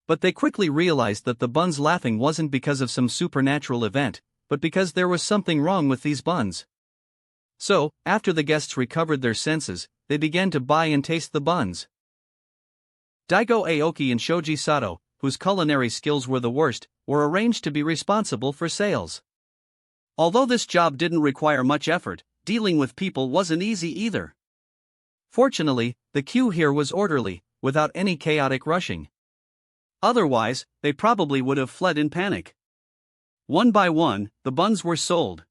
But they quickly realized that the buns laughing wasn't because of some supernatural event, but because there was something wrong with these buns. So, after the guests recovered their senses, they began to buy and taste the buns. Daigo Aoki and Shoji Sato, whose culinary skills were the worst, were arranged to be responsible for sales. Although this job didn't require much effort, dealing with people wasn't easy either. Fortunately, the queue here was orderly, without any chaotic rushing. Otherwise, they probably would have fled in panic. One by one, the buns were sold.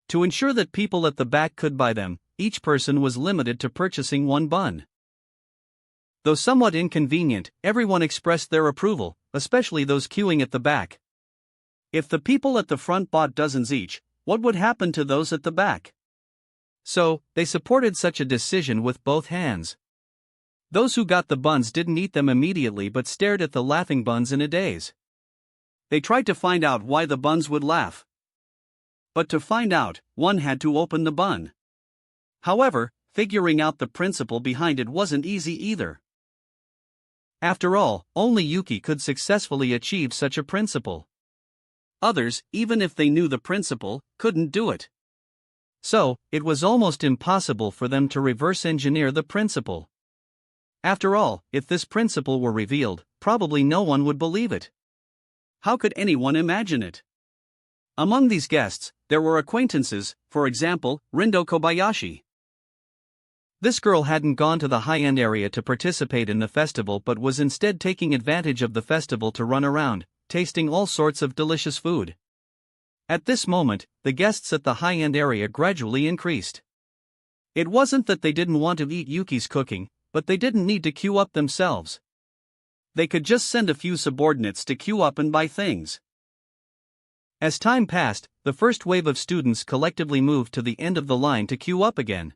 To ensure that people at the back could buy them, each person was limited to purchasing one bun. Though somewhat inconvenient, everyone expressed their approval, especially those queuing at the back. If the people at the front bought dozens each, what would happen to those at the back? So, they supported such a decision with both hands. Those who got the buns didn't eat them immediately but stared at the laughing buns in a daze. They tried to find out why the buns would laugh. But to find out, one had to open the bun. However, figuring out the principle behind it wasn't easy either. After all, only Yuki could successfully achieve such a principle. Others, even if they knew the principle, couldn't do it. So, it was almost impossible for them to reverse engineer the principle. After all, if this principle were revealed, probably no one would believe it. How could anyone imagine it? Among these guests, there were acquaintances, for example, Rindo Kobayashi. This girl hadn't gone to the high-end area to participate in the festival but was instead taking advantage of the festival to run around, tasting all sorts of delicious food. At this moment, the guests at the high-end area gradually increased. It wasn't that they didn't want to eat Yuki's cooking, but they didn't need to queue up themselves. They could just send a few subordinates to queue up and buy things. As time passed, the first wave of students collectively moved to the end of the line to queue up again.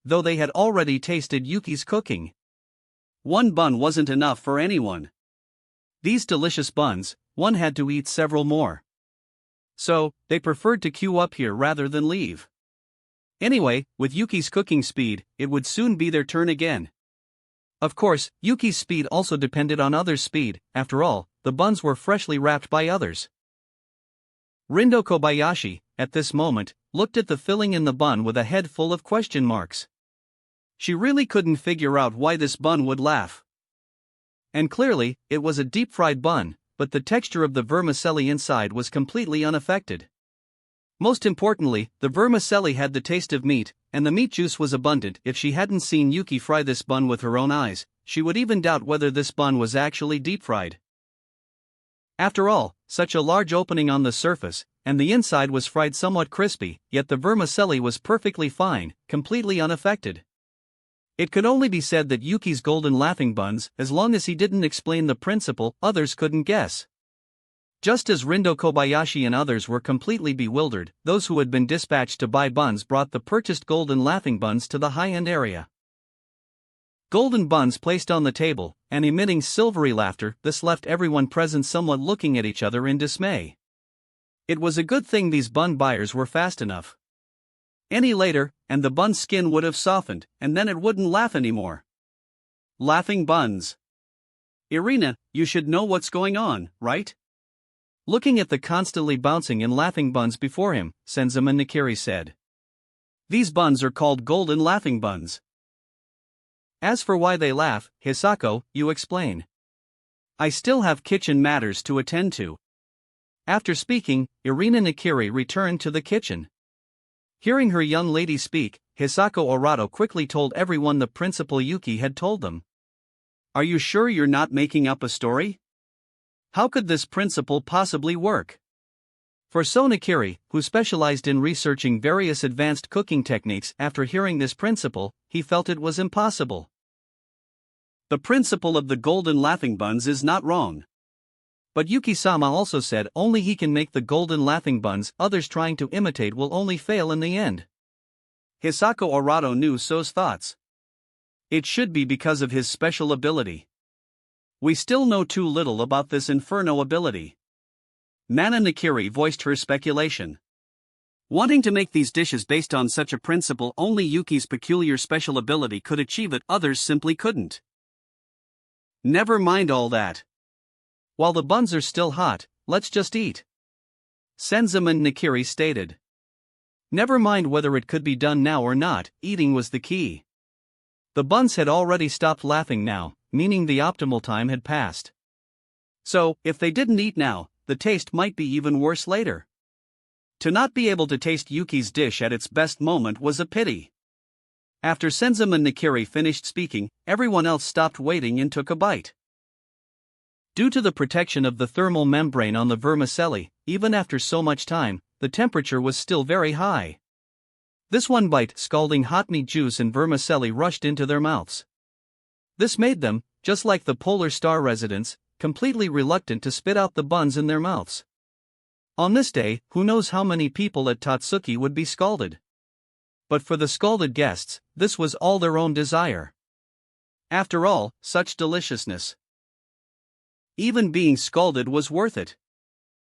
Though they had already tasted Yuki's cooking. One bun wasn't enough for anyone. These delicious buns, one had to eat several more. So, they preferred to queue up here rather than leave. Anyway, with Yuki's cooking speed, it would soon be their turn again. Of course, Yuki's speed also depended on others' speed. After all, the buns were freshly wrapped by others. Rindo Kobayashi, at this moment, looked at the filling in the bun with a head full of question marks. She really couldn't figure out why this bun would laugh. And clearly, it was a deep-fried bun, but the texture of the vermicelli inside was completely unaffected. Most importantly, the vermicelli had the taste of meat, and the meat juice was abundant. If she hadn't seen Yuki fry this bun with her own eyes, she would even doubt whether this bun was actually deep-fried. After all, such a large opening on the surface, and the inside was fried somewhat crispy, yet the vermicelli was perfectly fine, completely unaffected. It could only be said that Yuki's golden laughing buns, as long as he didn't explain the principle, others couldn't guess. Just as Rindo Kobayashi and others were completely bewildered, those who had been dispatched to buy buns brought the purchased golden laughing buns to the high-end area. Golden buns placed on the table, and emitting silvery laughter, this left everyone present somewhat looking at each other in dismay. It was a good thing these bun buyers were fast enough. Any later, and the bun's skin would have softened, and then it wouldn't laugh anymore. Laughing buns. Irina, you should know what's going on, right? Looking at the constantly bouncing and laughing buns before him, Senzama Nakiri said. These buns are called golden laughing buns. As for why they laugh, Hisako, you explain. I still have kitchen matters to attend to. After speaking, Irina Nakiri returned to the kitchen. Hearing her young lady speak, Hisako Orato quickly told everyone the principle Yuki had told them. Are you sure you're not making up a story? How could this principle possibly work? For So Nakiri, who specialized in researching various advanced cooking techniques, after hearing this principle, he felt it was impossible. The principle of the golden laughing buns is not wrong. But Yuki-sama also said only he can make the golden laughing buns, others trying to imitate will only fail in the end. Hisako Orato knew So's thoughts. It should be because of his special ability. We still know too little about this inferno ability. Nana Nakiri voiced her speculation. Wanting to make these dishes based on such a principle, only Yuki's peculiar special ability could achieve it, others simply couldn't. Never mind all that. While the buns are still hot, let's just eat. Senzaman Nakiri stated. Never mind whether it could be done now or not, eating was the key. The buns had already stopped laughing now, meaning the optimal time had passed. So, if they didn't eat now, the taste might be even worse later. To not be able to taste Yuki's dish at its best moment was a pity. After Senzaman Nakiri finished speaking, everyone else stopped waiting and took a bite. Due to the protection of the thermal membrane on the vermicelli, even after so much time, the temperature was still very high. This one bite, scalding hot meat juice and vermicelli rushed into their mouths. This made them, just like the Polar Star residents, completely reluctant to spit out the buns in their mouths. On this day, who knows how many people at Tatsuki would be scalded. But for the scalded guests, this was all their own desire. After all, such deliciousness. Even being scalded was worth it.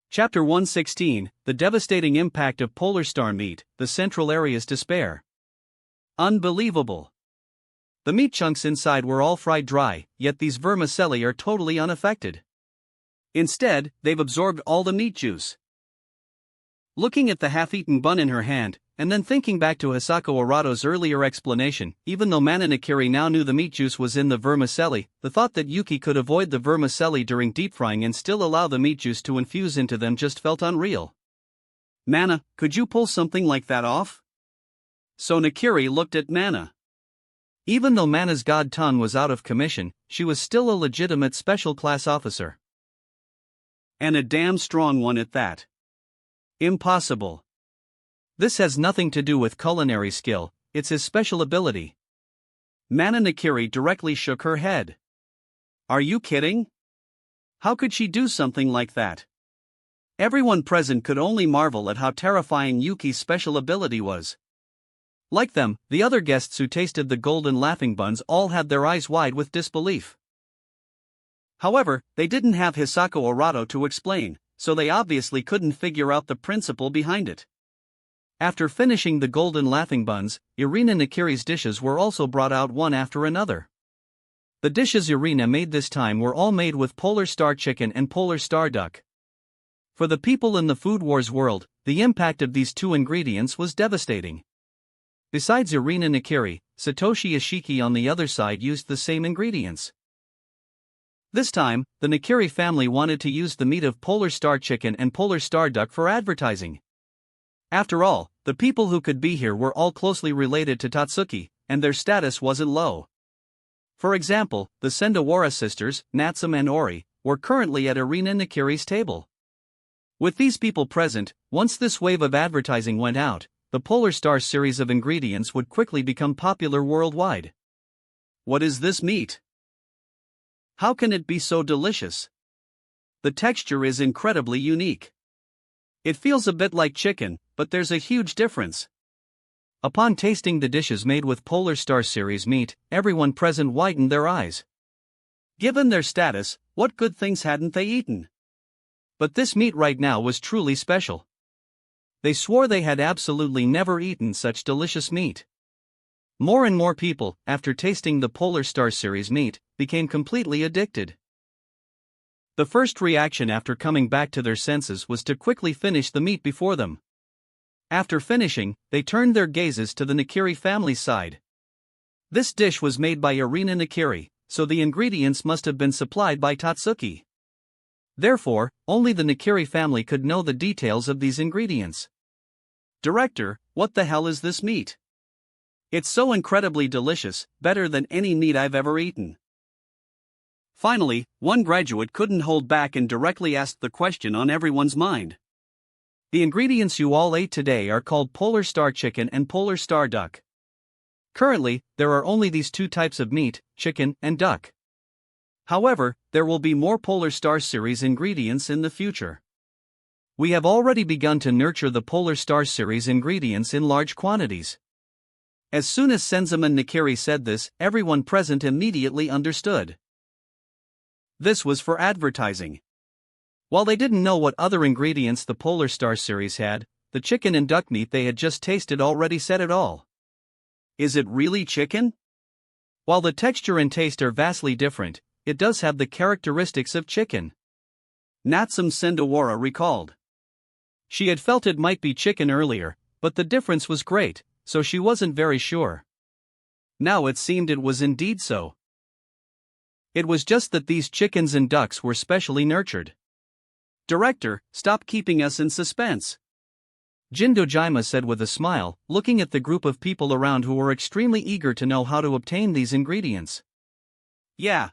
Chapter 116, The Devastating Impact of Polar Star Meat, the Central Area's Despair. Unbelievable. The meat chunks inside were all fried dry, yet these vermicelli are totally unaffected. Instead, they've absorbed all the meat juice. Looking at the half-eaten bun in her hand, and then thinking back to Hisako Arato's earlier explanation, even though Mana Nakiri now knew the meat juice was in the vermicelli, the thought that Yuki could avoid the vermicelli during deep frying and still allow the meat juice to infuse into them just felt unreal. Mana, could you pull something like that off? So Nakiri looked at Mana. Even though Mana's god tongue was out of commission, she was still a legitimate special class officer. And a damn strong one at that. Impossible. This has nothing to do with culinary skill, it's his special ability. Mana Nakiri directly shook her head. Are you kidding? How could she do something like that? Everyone present could only marvel at how terrifying Yuki's special ability was. Like them, the other guests who tasted the golden laughing buns all had their eyes wide with disbelief. However, they didn't have Hisako Arato to explain, so they obviously couldn't figure out the principle behind it. After finishing the golden laughing buns, Irina Nakiri's dishes were also brought out one after another. The dishes Irina made this time were all made with Polar Star chicken and Polar Star duck. For the people in the Food Wars world, the impact of these two ingredients was devastating. Besides Irina Nakiri, Satoshi Ishiki on the other side used the same ingredients. This time, the Nakiri family wanted to use the meat of Polar Star chicken and Polar Star duck for advertising. After all, the people who could be here were all closely related to Tatsuki, and their status wasn't low. For example, the Sendawara sisters, Natsume and Ori, were currently at Irina Nakiri's table. With these people present, once this wave of advertising went out, the Polar Star series of ingredients would quickly become popular worldwide. What is this meat? How can it be so delicious? The texture is incredibly unique. It feels a bit like chicken, but there's a huge difference. Upon tasting the dishes made with Polar Star series meat, everyone present widened their eyes. Given their status, what good things hadn't they eaten? But this meat right now was truly special. They swore they had absolutely never eaten such delicious meat. More and more people, after tasting the Polar Star series meat, became completely addicted. The first reaction after coming back to their senses was to quickly finish the meat before them. After finishing, they turned their gazes to the Nakiri family's side. This dish was made by Irina Nakiri, so the ingredients must have been supplied by Tatsuki. Therefore, only the Nakiri family could know the details of these ingredients. Director, what the hell is this meat? It's so incredibly delicious, better than any meat I've ever eaten. Finally, one graduate couldn't hold back and directly asked the question on everyone's mind. The ingredients you all ate today are called Polar Star chicken and Polar Star duck. Currently, there are only these two types of meat, chicken and duck. However, there will be more Polar Star series ingredients in the future. We have already begun to nurture the Polar Star series ingredients in large quantities. As soon as Senzaman Nakiri said this, everyone present immediately understood. This was for advertising. While they didn't know what other ingredients the Polar Star series had, the chicken and duck meat they had just tasted already said it all. Is it really chicken? While the texture and taste are vastly different, it does have the characteristics of chicken. Natsum Sendawara recalled. She had felt it might be chicken earlier, but the difference was great, so she wasn't very sure. Now it seemed it was indeed so. It was just that these chickens and ducks were specially nurtured. Director, stop keeping us in suspense. Jin Dojima said with a smile, looking at the group of people around who were extremely eager to know how to obtain these ingredients. Yeah.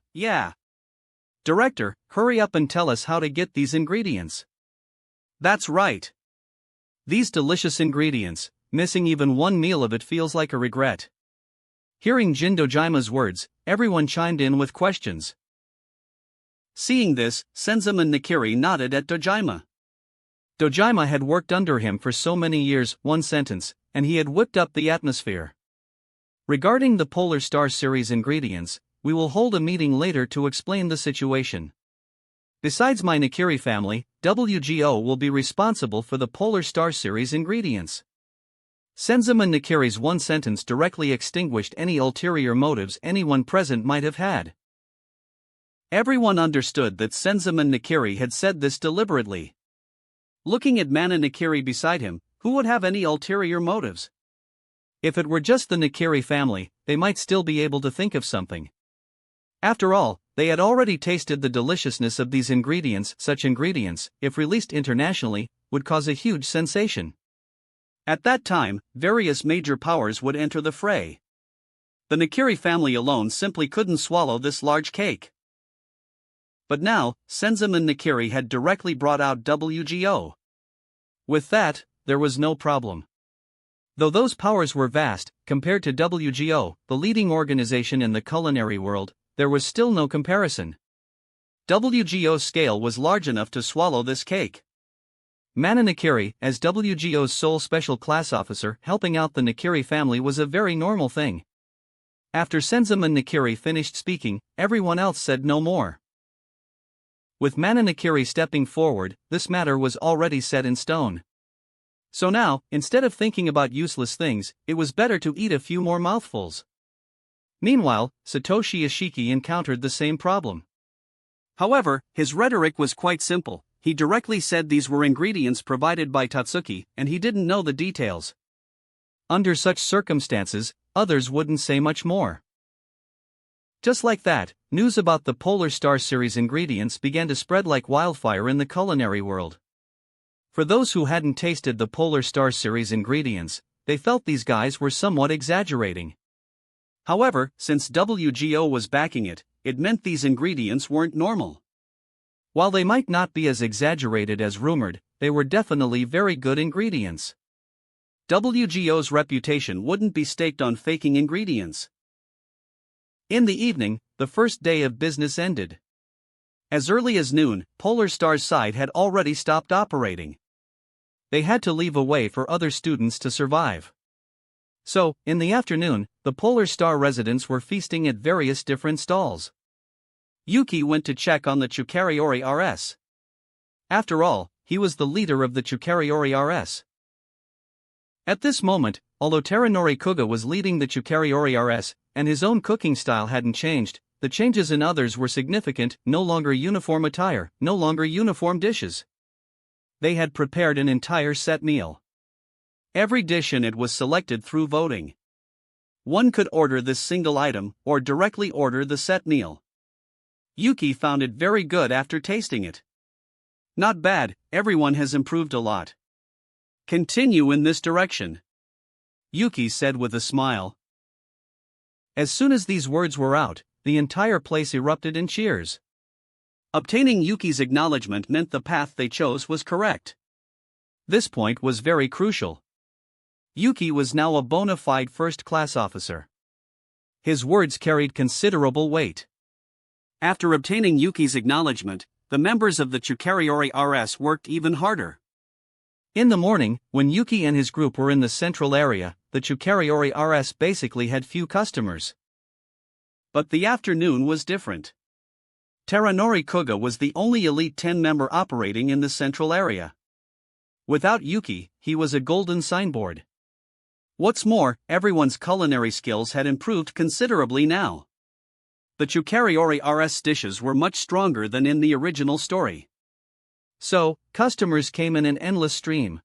Director, hurry up and tell us how to get these ingredients. That's right. These delicious ingredients, missing even one meal of it feels like a regret. Hearing Jin Dojima's words, everyone chimed in with questions. Seeing this, Senzim and Nakiri nodded at Dojima. Dojima had worked under him for so many years, one sentence, and he had whipped up the atmosphere. Regarding the Polar Star series ingredients, we will hold a meeting later to explain the situation. Besides my Nakiri family, WGO will be responsible for the Polar Star series ingredients. Senzim and Nakiri's one sentence directly extinguished any ulterior motives anyone present might have had. Everyone understood that Senzim and Nakiri had said this deliberately. Looking at Mana Nakiri beside him, who would have any ulterior motives? If it were just the Nakiri family, they might still be able to think of something. After all, they had already tasted the deliciousness of these ingredients. Such ingredients, if released internationally, would cause a huge sensation. At that time, various major powers would enter the fray. The Nakiri family alone simply couldn't swallow this large cake. But now, Senzim and Nakiri had directly brought out WGO. With that, there was no problem. Though those powers were vast, compared to WGO, the leading organization in the culinary world, there was still no comparison. WGO's scale was large enough to swallow this cake. Mana Nakiri, as WGO's sole special class officer helping out the Nakiri family, was a very normal thing. After Senzim and Nakiri finished speaking, everyone else said no more. With Mana Nakiri stepping forward, this matter was already set in stone. So now, instead of thinking about useless things, it was better to eat a few more mouthfuls. Meanwhile, Satoshi Ishiki encountered the same problem. However, his rhetoric was quite simple. He directly said these were ingredients provided by Tatsuki, and he didn't know the details. Under such circumstances, others wouldn't say much more. Just like that, news about the Polar Star series ingredients began to spread like wildfire in the culinary world. For those who hadn't tasted the Polar Star series ingredients, they felt these guys were somewhat exaggerating. However, since WGO was backing it, it meant these ingredients weren't normal. While they might not be as exaggerated as rumored, they were definitely very good ingredients. WGO's reputation wouldn't be staked on faking ingredients. In the evening, the first day of business ended. As early as noon, Polar Star's side had already stopped operating. They had to leave a way for other students to survive. So, in the afternoon, the Polar Star residents were feasting at various different stalls. Yuki went to check on the Chukariori RS. After all, he was the leader of the Chukariori RS. At this moment, although Teranori Kuga was leading the Chukariori RS, and his own cooking style hadn't changed, the changes in others were significant. No longer uniform attire, no longer uniform dishes. They had prepared an entire set meal. Every dish in it was selected through voting. One could order this single item, or directly order the set meal. Yuki found it very good after tasting it. Not bad, everyone has improved a lot. Continue in this direction, Yuki said with a smile. As soon as these words were out, the entire place erupted in cheers. Obtaining Yuki's acknowledgement meant the path they chose was correct. This point was very crucial. Yuki was now a bona fide first-class officer. His words carried considerable weight. After obtaining Yuki's acknowledgement, the members of the Chukariori RS worked even harder. In the morning, when Yuki and his group were in the central area, the Chukariori RS basically had few customers. But the afternoon was different. Teranori Kuga was the only Elite 10 member operating in the central area. Without Yuki, he was a golden signboard. What's more, everyone's culinary skills had improved considerably now. The Chukariori RS dishes were much stronger than in the original story. So, customers came in an endless stream.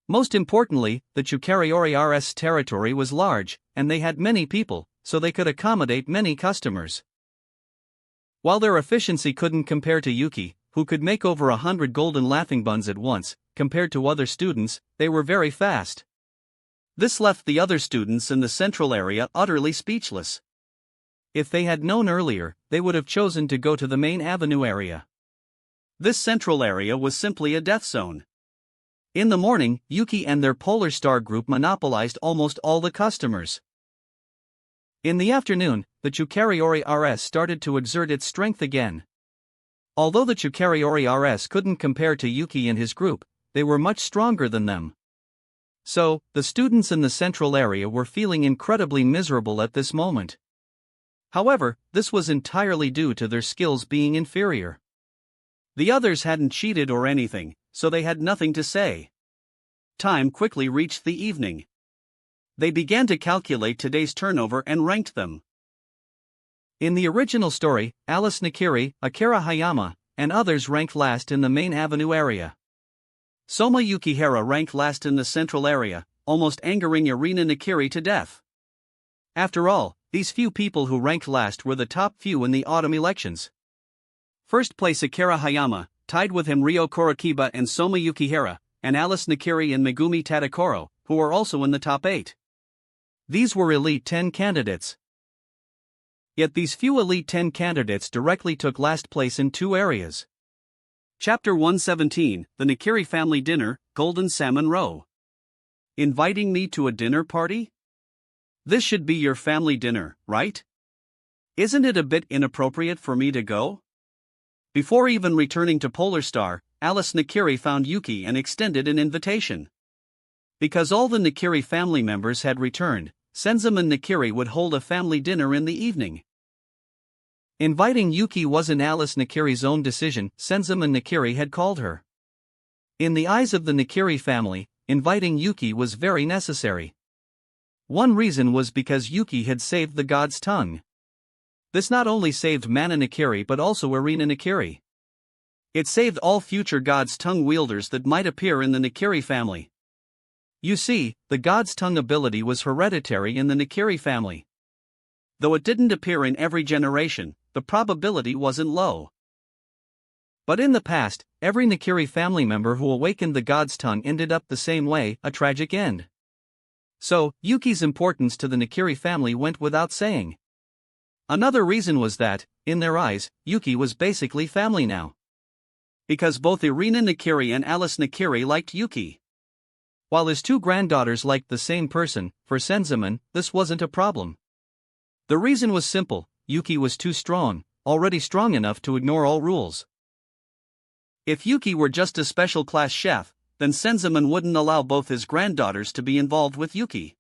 Most importantly, the Chukariori RS territory was large, and they had many people, so they could accommodate many customers. While their efficiency couldn't compare to Yuki, who could make over 100 golden laughing buns at once, compared to other students, they were very fast. This left the other students in the central area utterly speechless. If they had known earlier, they would have chosen to go to the main avenue area. This central area was simply a death zone. In the morning, Yuki and their Polar Star group monopolized almost all the customers. In the afternoon, the Chukariori RS started to exert its strength again. Although the Chukariori RS couldn't compare to Yuki and his group, they were much stronger than them. So, the students in the central area were feeling incredibly miserable at this moment. However, this was entirely due to their skills being inferior. The others hadn't cheated or anything, so they had nothing to say. Time quickly reached the evening. They began to calculate today's turnover and ranked them. In the original story, Alice Nakiri, Akira Hayama, and others ranked last in the main avenue area. Soma Yukihara ranked last in the central area, almost angering Irina Nakiri to death. After all, these few people who ranked last were the top few in the autumn elections. First place Akira Hayama, tied with him Ryo Korakiba and Soma Yukihara, and Alice Nakiri and Megumi Tadakoro, who were also in the top 8. These were Elite 10 candidates. Yet these few Elite 10 candidates directly took last place in 2 areas. Chapter 117, The Nakiri Family Dinner, Golden Salmon Row. Inviting me to a dinner party? This should be your family dinner, right? Isn't it a bit inappropriate for me to go? Before even returning to Polar Star, Alice Nakiri found Yuki and extended an invitation. Because all the Nakiri family members had returned, Senzaman Nakiri would hold a family dinner in the evening. Inviting Yuki wasn't Alice Nakiri's own decision, Senzaman Nakiri had called her. In the eyes of the Nakiri family, inviting Yuki was very necessary. One reason was because Yuki had saved the god's tongue. This not only saved Mana Nakiri but also Irina Nakiri. It saved all future god's tongue wielders that might appear in the Nakiri family. You see, the god's tongue ability was hereditary in the Nakiri family. Though it didn't appear in every generation, the probability wasn't low. But in the past, every Nakiri family member who awakened the god's tongue ended up the same way, a tragic end. So, Yuki's importance to the Nakiri family went without saying. Another reason was that, in their eyes, Yuki was basically family now. Because both Irina Nakiri and Alice Nakiri liked Yuki. While his 2 granddaughters liked the same person, for Senzaman, this wasn't a problem. The reason was simple: Yuki was too strong, already strong enough to ignore all rules. If Yuki were just a special class chef, then Senzaman wouldn't allow both his granddaughters to be involved with Yuki.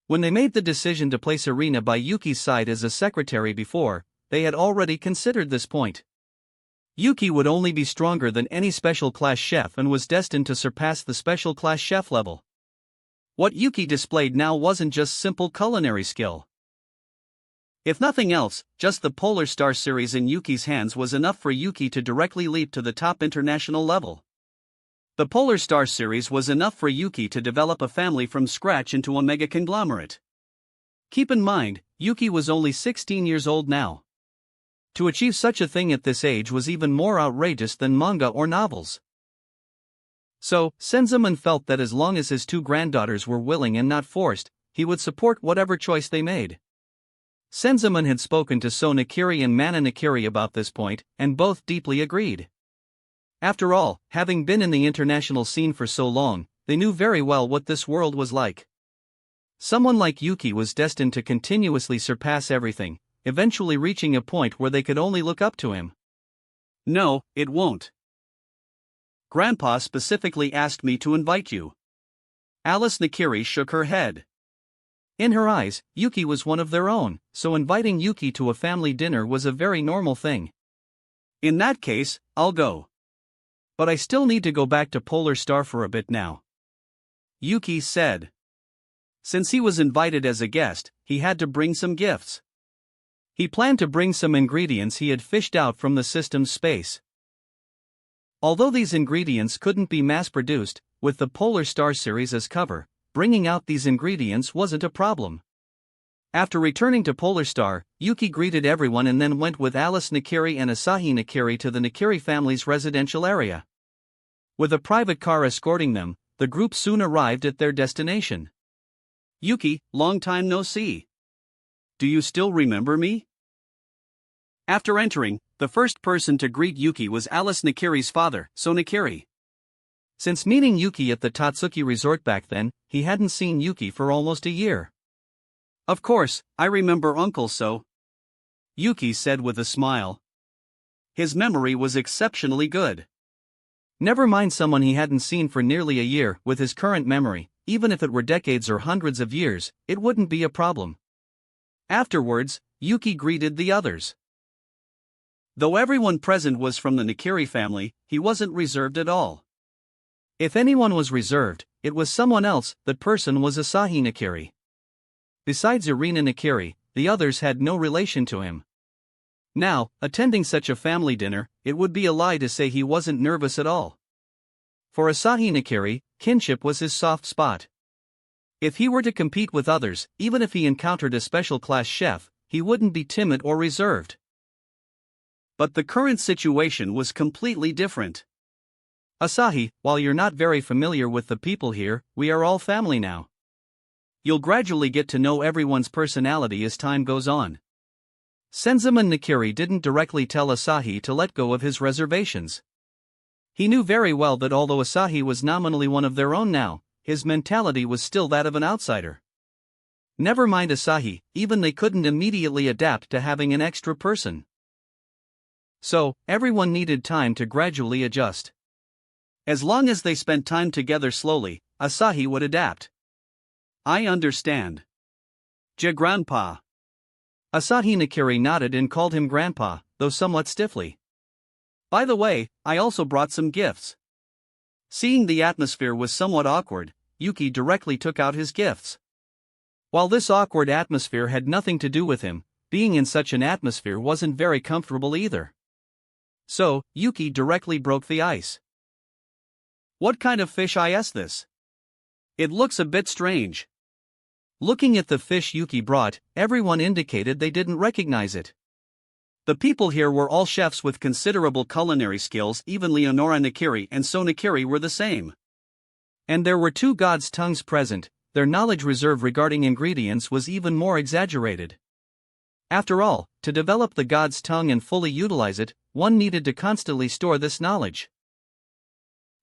When they made the decision to place Irina by Yuki's side as a secretary before, they had already considered this point. Yuki would only be stronger than any special class chef and was destined to surpass the special class chef level. What Yuki displayed now wasn't just simple culinary skill. If nothing else, just the Polar Star series in Yuki's hands was enough for Yuki to directly leap to the top international level. The Polar Star series was enough for Yuki to develop a family from scratch into a mega conglomerate. Keep in mind, Yuki was only 16 years old now. To achieve such a thing at this age was even more outrageous than manga or novels. So, Senzaman felt that as long as his 2 granddaughters were willing and not forced, he would support whatever choice they made. Senzaman had spoken to So Nakiri and Mana Nakiri about this point, and both deeply agreed. After all, having been in the international scene for so long, they knew very well what this world was like. Someone like Yuki was destined to continuously surpass everything, eventually reaching a point where they could only look up to him. No, it won't. Grandpa specifically asked me to invite you. Alice Nakiri shook her head. In her eyes, Yuki was one of their own, so inviting Yuki to a family dinner was a very normal thing. In that case, I'll go. But I still need to go back to Polar Star for a bit now, Yuki said. Since he was invited as a guest, he had to bring some gifts. He planned to bring some ingredients he had fished out from the system's space. Although these ingredients couldn't be mass-produced, with the Polar Star series as cover, bringing out these ingredients wasn't a problem. After returning to Polar Star, Yuki greeted everyone and then went with Alice Nakiri and Asahi Nakiri to the Nakiri family's residential area. With a private car escorting them, the group soon arrived at their destination. "Yuki, long time no see. Do you still remember me?" After entering, the first person to greet Yuki was Alice Nakiri's father, So Nakiri. Since meeting Yuki at the Tatsuki resort back then, he hadn't seen Yuki for almost a year. "Of course, I remember Uncle So," Yuki said with a smile. His memory was exceptionally good. Never mind someone he hadn't seen for nearly a year. With his current memory, even if it were decades or hundreds of years, it wouldn't be a problem. Afterwards, Yuki greeted the others. Though everyone present was from the Nakiri family, he wasn't reserved at all. If anyone was reserved, it was someone else. That person was Asahi Nakiri. Besides Irina Nakiri, the others had no relation to him. Now, attending such a family dinner, it would be a lie to say he wasn't nervous at all. For Asahi Nakiri, kinship was his soft spot. If he were to compete with others, even if he encountered a special class chef, he wouldn't be timid or reserved. But the current situation was completely different. "Asahi, while you're not very familiar with the people here, we are all family now. You'll gradually get to know everyone's personality as time goes on." Senzaman Nakiri didn't directly tell Asahi to let go of his reservations. He knew very well that although Asahi was nominally one of their own now, his mentality was still that of an outsider. Never mind Asahi, even they couldn't immediately adapt to having an extra person. So, everyone needed time to gradually adjust. As long as they spent time together slowly, Asahi would adapt. "I understand. Grandpa." Asahi Nakiri nodded and called him Grandpa, though somewhat stiffly. "By the way, I also brought some gifts." Seeing the atmosphere was somewhat awkward, Yuki directly took out his gifts. While this awkward atmosphere had nothing to do with him, being in such an atmosphere wasn't very comfortable either. So, Yuki directly broke the ice. "What kind of fish is this? It looks a bit strange." Looking at the fish Yuki brought, everyone indicated they didn't recognize it. The people here were all chefs with considerable culinary skills. Even Leonora Nakiri and So Nakiri were the same. And there were two gods' tongues present. Their knowledge reserve regarding ingredients was even more exaggerated. After all, to develop the god's tongue and fully utilize it, one needed to constantly store this knowledge.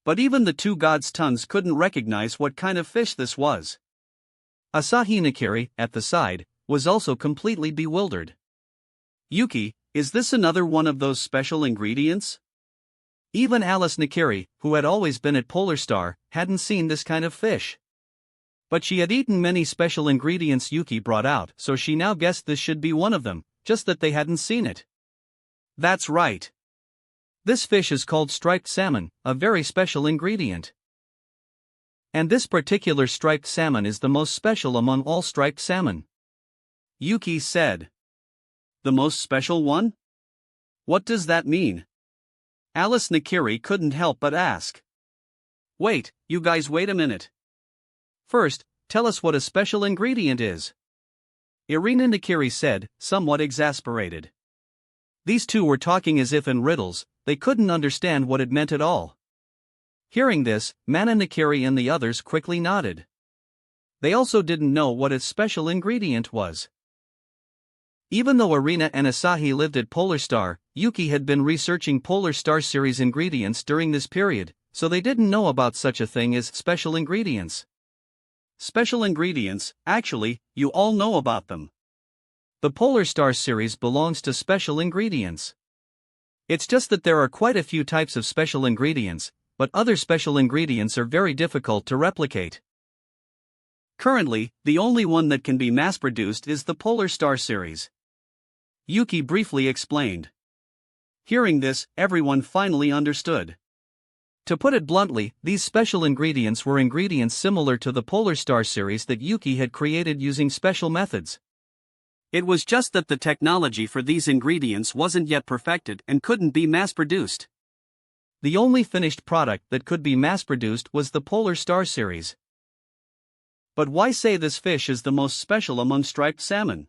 But even the two gods' tongues couldn't recognize what kind of fish this was. Asahi Nakiri, at the side, was also completely bewildered. "Yuki, is this another one of those special ingredients?" Even Alice Nakiri, who had always been at Polar Star, hadn't seen this kind of fish. But she had eaten many special ingredients Yuki brought out, so she now guessed this should be one of them, just that they hadn't seen it. "That's right. This fish is called striped salmon, a very special ingredient. And this particular striped salmon is the most special among all striped salmon," Yuki said. "The most special one? What does that mean?" Alice Nakiri couldn't help but ask. "Wait, you guys, wait a minute. First, tell us what a special ingredient is," Irina Nakiri said, somewhat exasperated. These two were talking as if in riddles. They couldn't understand what it meant at all. Hearing this, Mana Nakiri and the others quickly nodded. They also didn't know what a special ingredient was. Even though Irina and Asahi lived at Polar Star, Yuki had been researching Polar Star series ingredients during this period, so they didn't know about such a thing as special ingredients. Special ingredients, actually, you all know about them. The Polar Star series belongs to special ingredients. It's just that there are quite a few types of special ingredients, but other special ingredients are very difficult to replicate. Currently, the only one that can be mass-produced is the Polar Star series, Yuki briefly explained. Hearing this, everyone finally understood. To put it bluntly, these special ingredients were ingredients similar to the Polar Star series that Yuki had created using special methods. It was just that the technology for these ingredients wasn't yet perfected and couldn't be mass-produced. The only finished product that could be mass-produced was the Polar Star series. But why say this fish is the most special among striped salmon?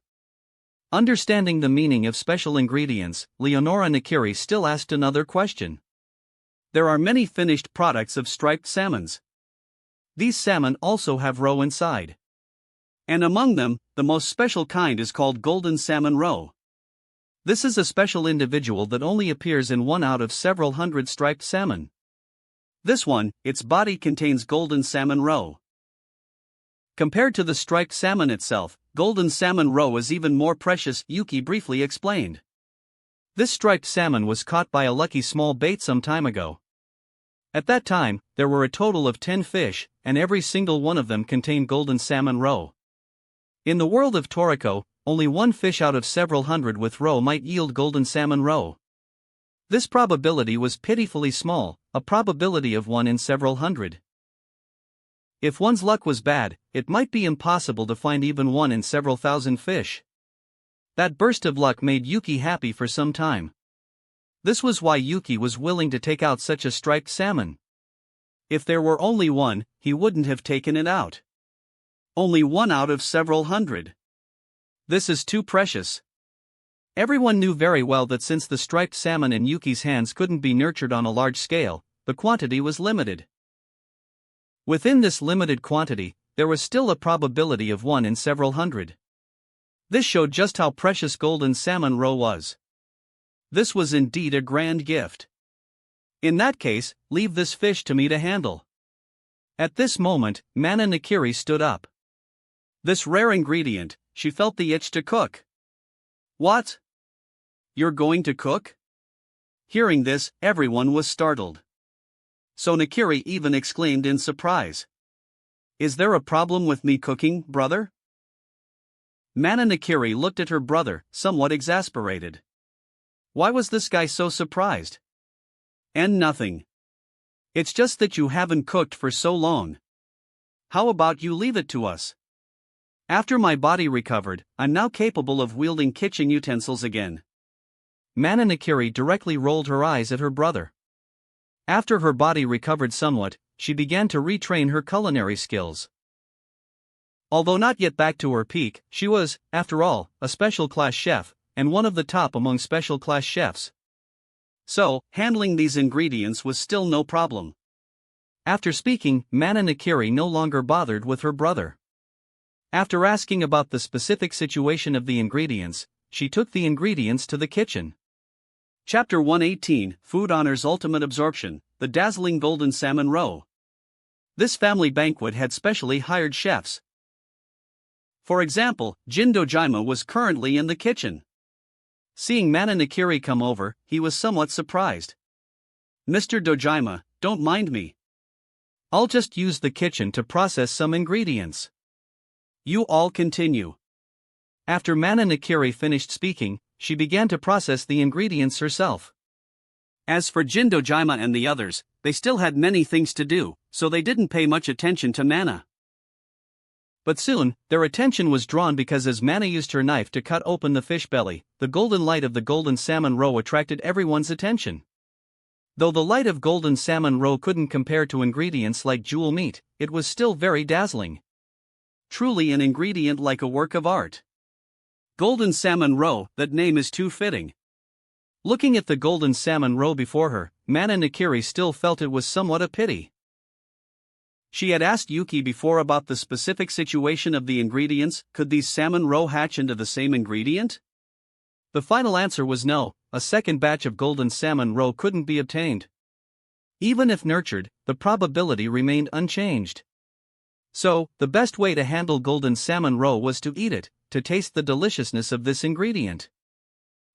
Understanding the meaning of special ingredients, Leonora Nakiri still asked another question. There are many finished products of striped salmons. These salmon also have roe inside. And among them, the most special kind is called golden salmon roe. This is a special individual that only appears in one out of several hundred striped salmon. This one, its body contains golden salmon roe. Compared to the striped salmon itself, golden salmon roe is even more precious, Yuki briefly explained. This striped salmon was caught by a lucky small bait some time ago. At that time, there were a total of 10 fish, and every single one of them contained golden salmon roe. In the world of Toriko, only one fish out of several hundred with roe might yield golden salmon roe. This probability was pitifully small, a probability of 1 in several hundred. If one's luck was bad, it might be impossible to find even 1 in several thousand fish. That burst of luck made Yuki happy for some time. This was why Yuki was willing to take out such a striped salmon. If there were only 1, he wouldn't have taken it out. Only 1 out of several hundred. This is too precious. Everyone knew very well that since the striped salmon in Yuki's hands couldn't be nurtured on a large scale, the quantity was limited. Within this limited quantity, there was still a probability of 1 in several hundred. This showed just how precious golden salmon roe was. This was indeed a grand gift. In that case, leave this fish to me to handle. At this moment, Mana Nakiri stood up. This rare ingredient, she felt the itch to cook. What? You're going to cook? Hearing this, everyone was startled. So Nakiri even exclaimed in surprise. Is there a problem with me cooking, brother? Mana Nakiri looked at her brother, somewhat exasperated. Why was this guy so surprised? And nothing. It's just that you haven't cooked for so long. How about you leave it to us? After my body recovered, I'm now capable of wielding kitchen utensils again. Mana Nakiri directly rolled her eyes at her brother. After her body recovered somewhat, she began to retrain her culinary skills. Although not yet back to her peak, she was, after all, a special-class chef, and one of the top among special-class chefs. So, handling these ingredients was still no problem. After speaking, Mana Nakiri no longer bothered with her brother. After asking about the specific situation of the ingredients, she took the ingredients to the kitchen. Chapter 118, Food Honors Ultimate Absorption, the dazzling golden salmon roe. This family banquet had specially hired chefs. For example, Jin Dojima was currently in the kitchen. Seeing Mana Nakiri come over, he was somewhat surprised. Mr. Dojima, don't mind me. I'll just use the kitchen to process some ingredients. You all continue. After Mana Nakiri finished speaking, she began to process the ingredients herself. As for Jin Dojima and the others, they still had many things to do, so they didn't pay much attention to Mana. But soon, their attention was drawn because as Mana used her knife to cut open the fish belly, the golden light of the golden salmon roe attracted everyone's attention. Though the light of golden salmon roe couldn't compare to ingredients like jewel meat, it was still very dazzling. Truly an ingredient like a work of art. Golden salmon roe, that name is too fitting. Looking at the golden salmon roe before her, Mana Nakiri still felt it was somewhat a pity. She had asked Yuki before about the specific situation of the ingredients. Could these salmon roe hatch into the same ingredient? The final answer was no, a second batch of golden salmon roe couldn't be obtained. Even if nurtured, the probability remained unchanged. So, the best way to handle golden salmon roe was to eat it, to taste the deliciousness of this ingredient.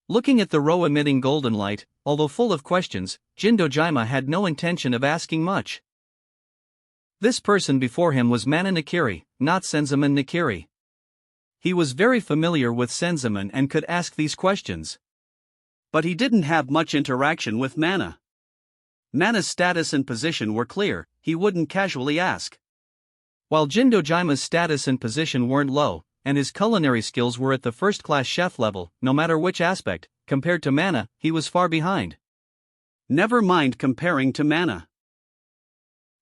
Looking at the roe emitting golden light, although full of questions, Jin Dojima had no intention of asking much. This person before him was Mana Nakiri, not Senzaman Nakiri. He was very familiar with Senzaman and could ask these questions. But he didn't have much interaction with Mana. Mana's status and position were clear, he wouldn't casually ask. While Jin Dojima's status and position weren't low, and his culinary skills were at the first-class chef level, no matter which aspect, compared to Mana, he was far behind. Never mind comparing to Mana.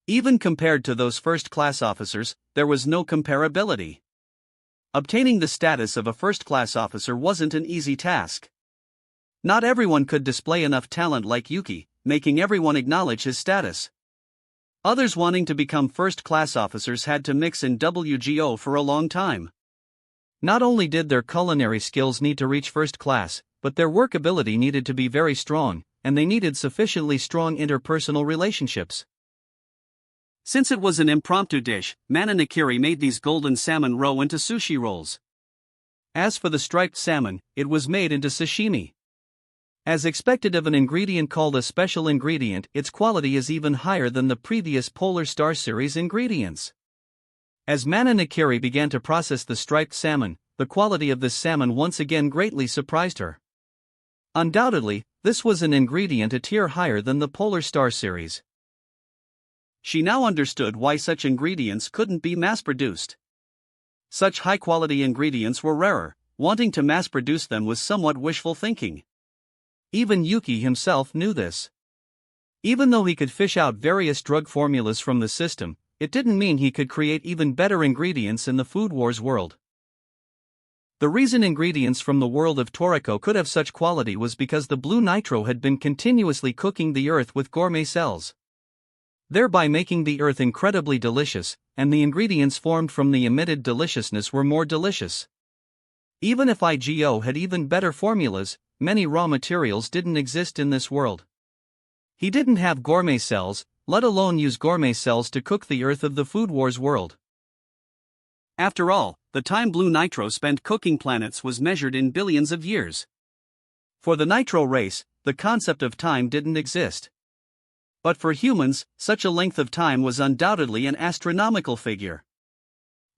Even compared to those first-class officers, there was no comparability. Obtaining the status of a first-class officer wasn't an easy task. Not everyone could display enough talent like Yuki, making everyone acknowledge his status. Others wanting to become first-class officers had to mix in WGO for a long time. Not only did their culinary skills need to reach first class, but their work ability needed to be very strong, and they needed sufficiently strong interpersonal relationships. Since it was an impromptu dish, Mana Nakiri made these golden salmon roe into sushi rolls. As for the striped salmon, it was made into sashimi. As expected of an ingredient called a special ingredient, its quality is even higher than the previous Polar Star series ingredients. As Mana Nakiri began to process the striped salmon, the quality of this salmon once again greatly surprised her. Undoubtedly, this was an ingredient a tier higher than the Polar Star series. She now understood why such ingredients couldn't be mass-produced. Such high-quality ingredients were rarer, wanting to mass-produce them was somewhat wishful thinking. Even Yuki himself knew this. Even though he could fish out various drug formulas from the system, it didn't mean he could create even better ingredients in the Food Wars world. The reason ingredients from the world of Toriko could have such quality was because the Blue Nitro had been continuously cooking the earth with gourmet cells, thereby making the earth incredibly delicious, and the ingredients formed from the emitted deliciousness were more delicious. Even if IGO had even better formulas, many raw materials didn't exist in this world. He didn't have gourmet cells, let alone use gourmet cells to cook the earth of the Food Wars world. After all, the time Blue Nitro spent cooking planets was measured in billions of years. For the Nitro race, the concept of time didn't exist. But for humans, such a length of time was undoubtedly an astronomical figure.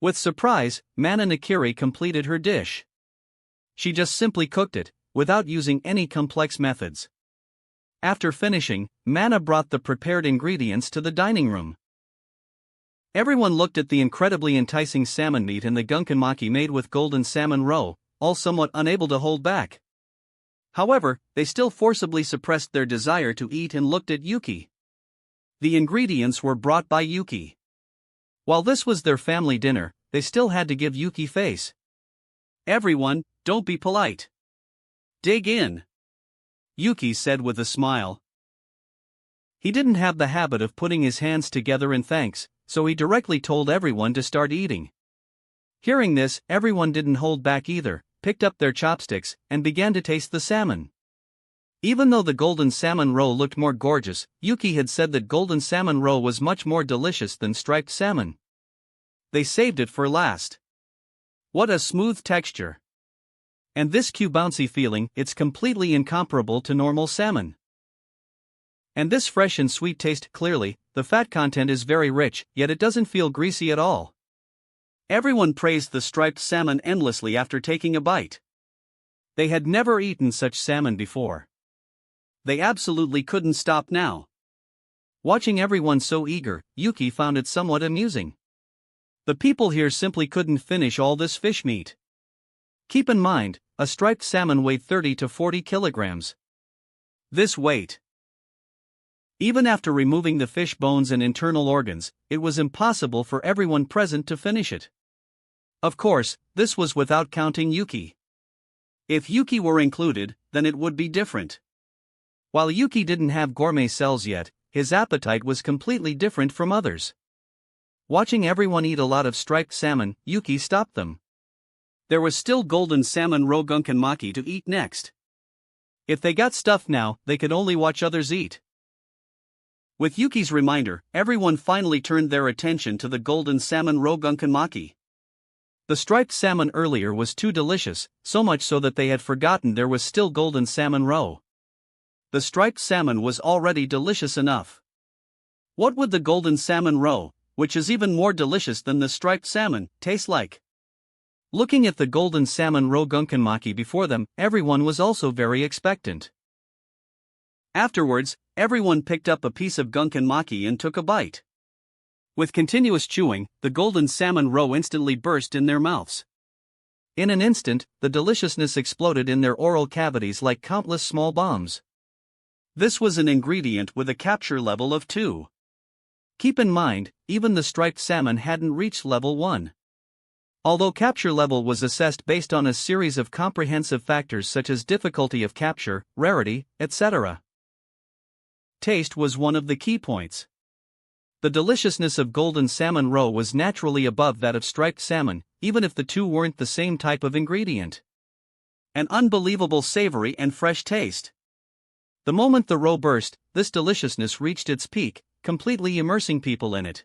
With surprise, Mana Nakiri completed her dish. She just simply cooked it, without using any complex methods. After finishing, Mana brought the prepared ingredients to the dining room. Everyone looked at the incredibly enticing salmon meat and the gunkanmaki made with golden salmon roe, all somewhat unable to hold back. However, they still forcibly suppressed their desire to eat and looked at Yuki. The ingredients were brought by Yuki. While this was their family dinner, they still had to give Yuki face. "Everyone, don't be polite. Dig in," Yuki said with a smile. He didn't have the habit of putting his hands together in thanks, so he directly told everyone to start eating. Hearing this, everyone didn't hold back either, picked up their chopsticks, and began to taste the salmon. Even though the golden salmon roe looked more gorgeous, Yuki had said that golden salmon roe was much more delicious than striped salmon. They saved it for last. What a smooth texture. And this bouncy feeling, it's completely incomparable to normal salmon. And this fresh and sweet taste, clearly, the fat content is very rich, yet it doesn't feel greasy at all. Everyone praised the striped salmon endlessly after taking a bite. They had never eaten such salmon before. They absolutely couldn't stop now. Watching everyone so eager, Yuki found it somewhat amusing. The people here simply couldn't finish all this fish meat. Keep in mind, a striped salmon weighed 30 to 40 kilograms. This weight. Even after removing the fish bones and internal organs, it was impossible for everyone present to finish it. Of course, this was without counting Yuki. If Yuki were included, then it would be different. While Yuki didn't have gourmet cells yet, his appetite was completely different from others. Watching everyone eat a lot of striped salmon, Yuki stopped them. There was still golden salmon roe gunkanmaki to eat next. If they got stuffed now, they could only watch others eat. With Yuki's reminder, everyone finally turned their attention to the golden salmon roe gunkanmaki. The striped salmon earlier was too delicious, so much so that they had forgotten there was still golden salmon roe. The striped salmon was already delicious enough. What would the golden salmon roe, which is even more delicious than the striped salmon, taste like? Looking at the golden salmon roe gunkanmaki before them, everyone was also very expectant. Afterwards, everyone picked up a piece of gunkanmaki and took a bite. With continuous chewing, the golden salmon roe instantly burst in their mouths. In an instant, the deliciousness exploded in their oral cavities like countless small bombs. This was an ingredient with a capture level of 2. Keep in mind, even the striped salmon hadn't reached level 1. Although capture level was assessed based on a series of comprehensive factors such as difficulty of capture, rarity, etc. Taste was one of the key points. The deliciousness of golden salmon roe was naturally above that of striped salmon, even if the two weren't the same type of ingredient. An unbelievable savory and fresh taste. The moment the roe burst, this deliciousness reached its peak, completely immersing people in it.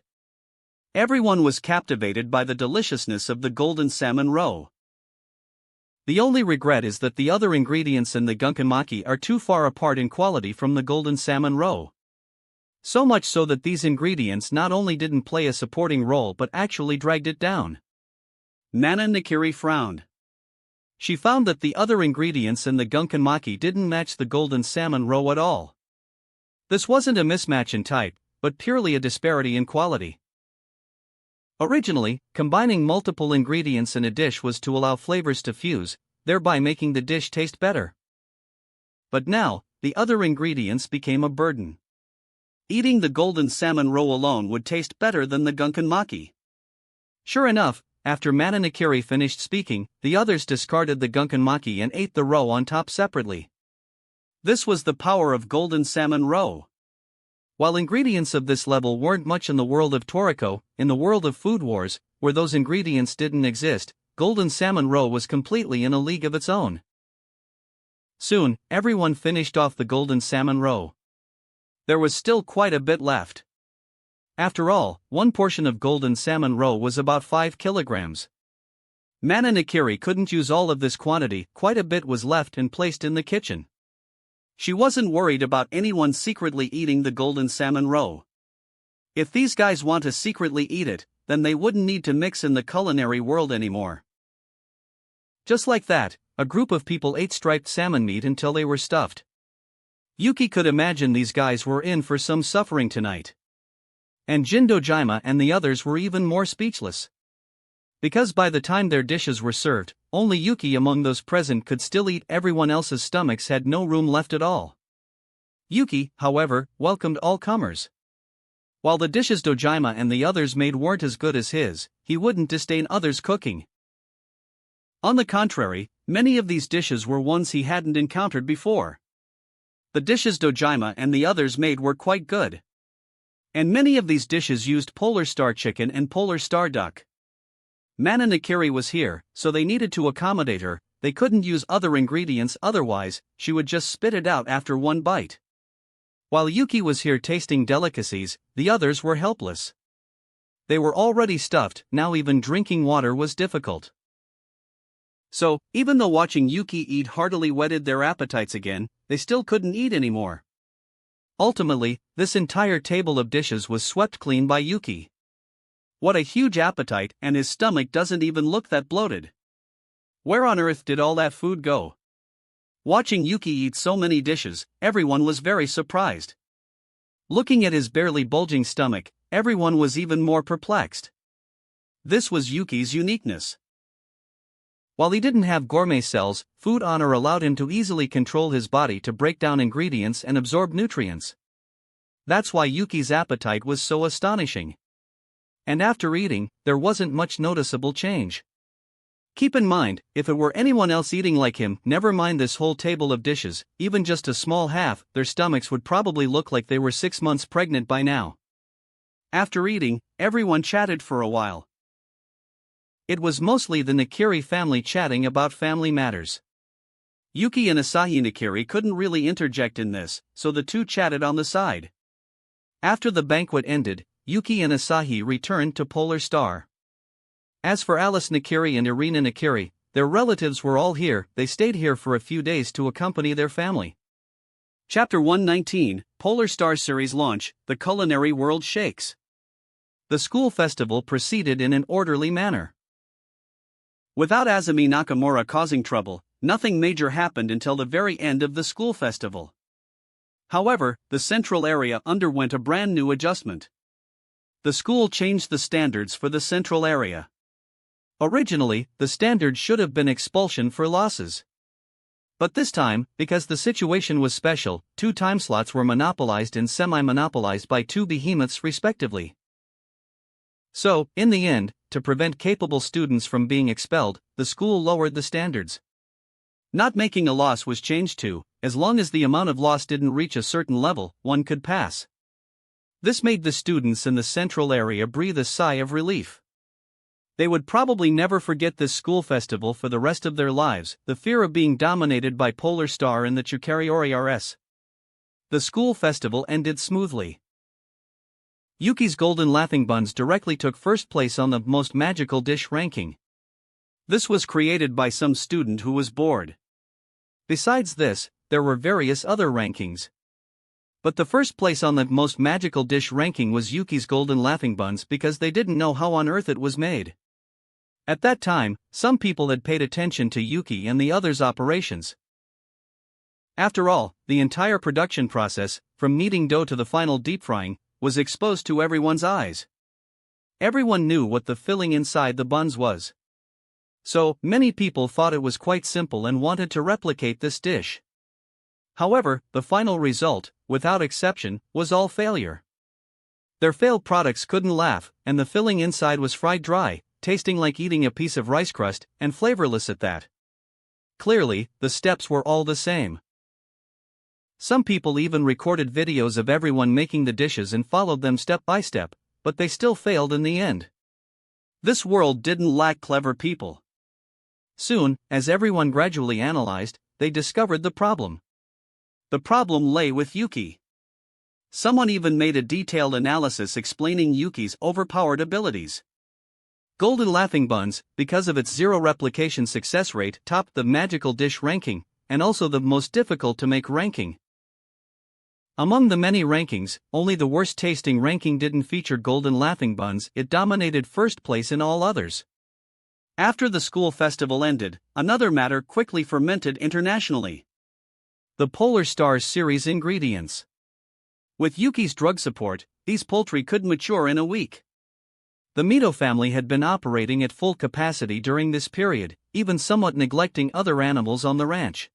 Everyone was captivated by the deliciousness of the golden salmon roe. The only regret is that the other ingredients in the gunkan-maki are too far apart in quality from the golden salmon roe. So much so that these ingredients not only didn't play a supporting role but actually dragged it down. Nana Nakiri frowned. She found that the other ingredients in the gunkan-maki didn't match the golden salmon roe at all. This wasn't a mismatch in type, but purely a disparity in quality. Originally, combining multiple ingredients in a dish was to allow flavors to fuse, thereby making the dish taste better. But now, the other ingredients became a burden. Eating the golden salmon roe alone would taste better than the gunkan-maki. Sure enough, after Nana Nakiri finished speaking, the others discarded the gunkan-maki and ate the roe on top separately. This was the power of golden salmon roe. While ingredients of this level weren't much in the world of Toriko, in the world of Food Wars, where those ingredients didn't exist, golden salmon roe was completely in a league of its own. Soon, everyone finished off the golden salmon roe. There was still quite a bit left. After all, one portion of golden salmon roe was about 5 kilograms. Nana Nakiri couldn't use all of this quantity, quite a bit was left and placed in the kitchen. She wasn't worried about anyone secretly eating the golden salmon roe. If these guys want to secretly eat it, then they wouldn't need to mix in the culinary world anymore. Just like that, a group of people ate striped salmon meat until they were stuffed. Yuki could imagine these guys were in for some suffering tonight. And Jin Dojima and the others were even more speechless. Because by the time their dishes were served, only Yuki among those present could still eat. Everyone else's stomachs had no room left at all. Yuki, however, welcomed all comers. While the dishes Dojima and the others made weren't as good as his, he wouldn't disdain others' cooking. On the contrary, many of these dishes were ones he hadn't encountered before. The dishes Dojima and the others made were quite good. And many of these dishes used Polar Star chicken and Polar Star duck. Nana Nakiri was here, so they needed to accommodate her. They couldn't use other ingredients, otherwise, she would just spit it out after one bite. While Yuki was here tasting delicacies, the others were helpless. They were already stuffed, now even drinking water was difficult. So, even though watching Yuki eat heartily whetted their appetites again, they still couldn't eat anymore. Ultimately, this entire table of dishes was swept clean by Yuki. What a huge appetite, and his stomach doesn't even look that bloated. Where on earth did all that food go? Watching Yuki eat so many dishes, everyone was very surprised. Looking at his barely bulging stomach, everyone was even more perplexed. This was Yuki's uniqueness. While he didn't have gourmet cells, food honor allowed him to easily control his body to break down ingredients and absorb nutrients. That's why Yuki's appetite was so astonishing. And after eating, there wasn't much noticeable change. Keep in mind, if it were anyone else eating like him, never mind this whole table of dishes, even just a small half, their stomachs would probably look like they were 6 months pregnant by now. After eating, everyone chatted for a while. It was mostly the Nakiri family chatting about family matters. Yuki and Asahi Nakiri couldn't really interject in this, so the two chatted on the side. After the banquet ended, Yuki and Asahi returned to Polar Star. As for Alice Nakiri and Irina Nakiri, their relatives were all here. They stayed here for a few days to accompany their family. Chapter 119, Polar Star Series Launch, The Culinary World Shakes. The school festival proceeded in an orderly manner. Without Azumi Nakamura causing trouble, nothing major happened until the very end of the school festival. However, the central area underwent a brand new adjustment. The school changed the standards for the central area. Originally, the standard should have been expulsion for losses. But this time, because the situation was special, 2 time slots were monopolized and semi-monopolized by 2 behemoths respectively. So, in the end, to prevent capable students from being expelled, the school lowered the standards. Not making a loss was changed to, as long as the amount of loss didn't reach a certain level, one could pass. This made the students in the central area breathe a sigh of relief. They would probably never forget this school festival for the rest of their lives, the fear of being dominated by Polar Star and the Chukariori RS. The school festival ended smoothly. Yuki's Golden Laughing Buns directly took first place on the Most Magical Dish ranking. This was created by some student who was bored. Besides this, there were various other rankings. But the first place on the Most Magical Dish ranking was Yuki's Golden Laughing Buns because they didn't know how on earth it was made. At that time, some people had paid attention to Yuki and the others' operations. After all, the entire production process, from kneading dough to the final deep frying, was exposed to everyone's eyes. Everyone knew what the filling inside the buns was. So, many people thought it was quite simple and wanted to replicate this dish. However, the final result, without exception, was all failure. Their failed products couldn't laugh, and the filling inside was fried dry, tasting like eating a piece of rice crust, and flavorless at that. Clearly, the steps were all the same. Some people even recorded videos of everyone making the dishes and followed them step by step, but they still failed in the end. This world didn't lack clever people. Soon, as everyone gradually analyzed, they discovered the problem. The problem lay with Yuki. Someone even made a detailed analysis explaining Yuki's overpowered abilities. Golden Laughing Buns, because of its zero replication success rate, topped the Magical Dish ranking, and also the most difficult to make ranking. Among the many rankings, only the worst tasting ranking didn't feature Golden Laughing Buns, it dominated first place in all others. After the school festival ended, another matter quickly fermented internationally. The Polar Stars series ingredients. With Yuki's drug support, these poultry could mature in a week. The Mito family had been operating at full capacity during this period, even somewhat neglecting other animals on the ranch.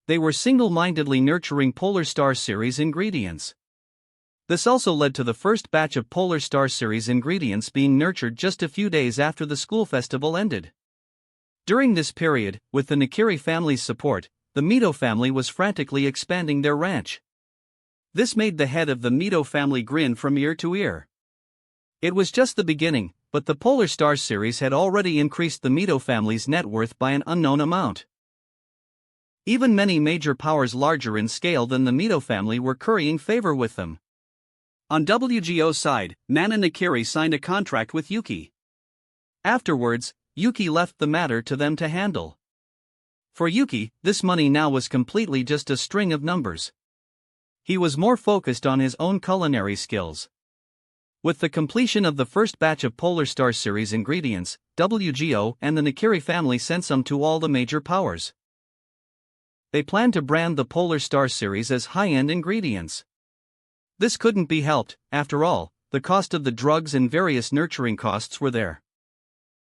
They were single-mindedly nurturing Polar Star series ingredients. This also led to the first batch of Polar Star series ingredients being nurtured just a few days after the school festival ended. During this period, with the Nakiri family's support, the Mito family was frantically expanding their ranch. This made the head of the Mito family grin from ear to ear. It was just the beginning, but the Polar Star series had already increased the Mito family's net worth by an unknown amount. Even many major powers larger in scale than the Mito family were currying favor with them. On WGO's side, Nana Nakiri signed a contract with Yuki. Afterwards, Yuki left the matter to them to handle. For Yuki, this money now was completely just a string of numbers. He was more focused on his own culinary skills. With the completion of the first batch of Polar Star series ingredients, WGO and the Nakiri family sent some to all the major powers. They planned to brand the Polar Star series as high-end ingredients. This couldn't be helped, after all, the cost of the drugs and various nurturing costs were there.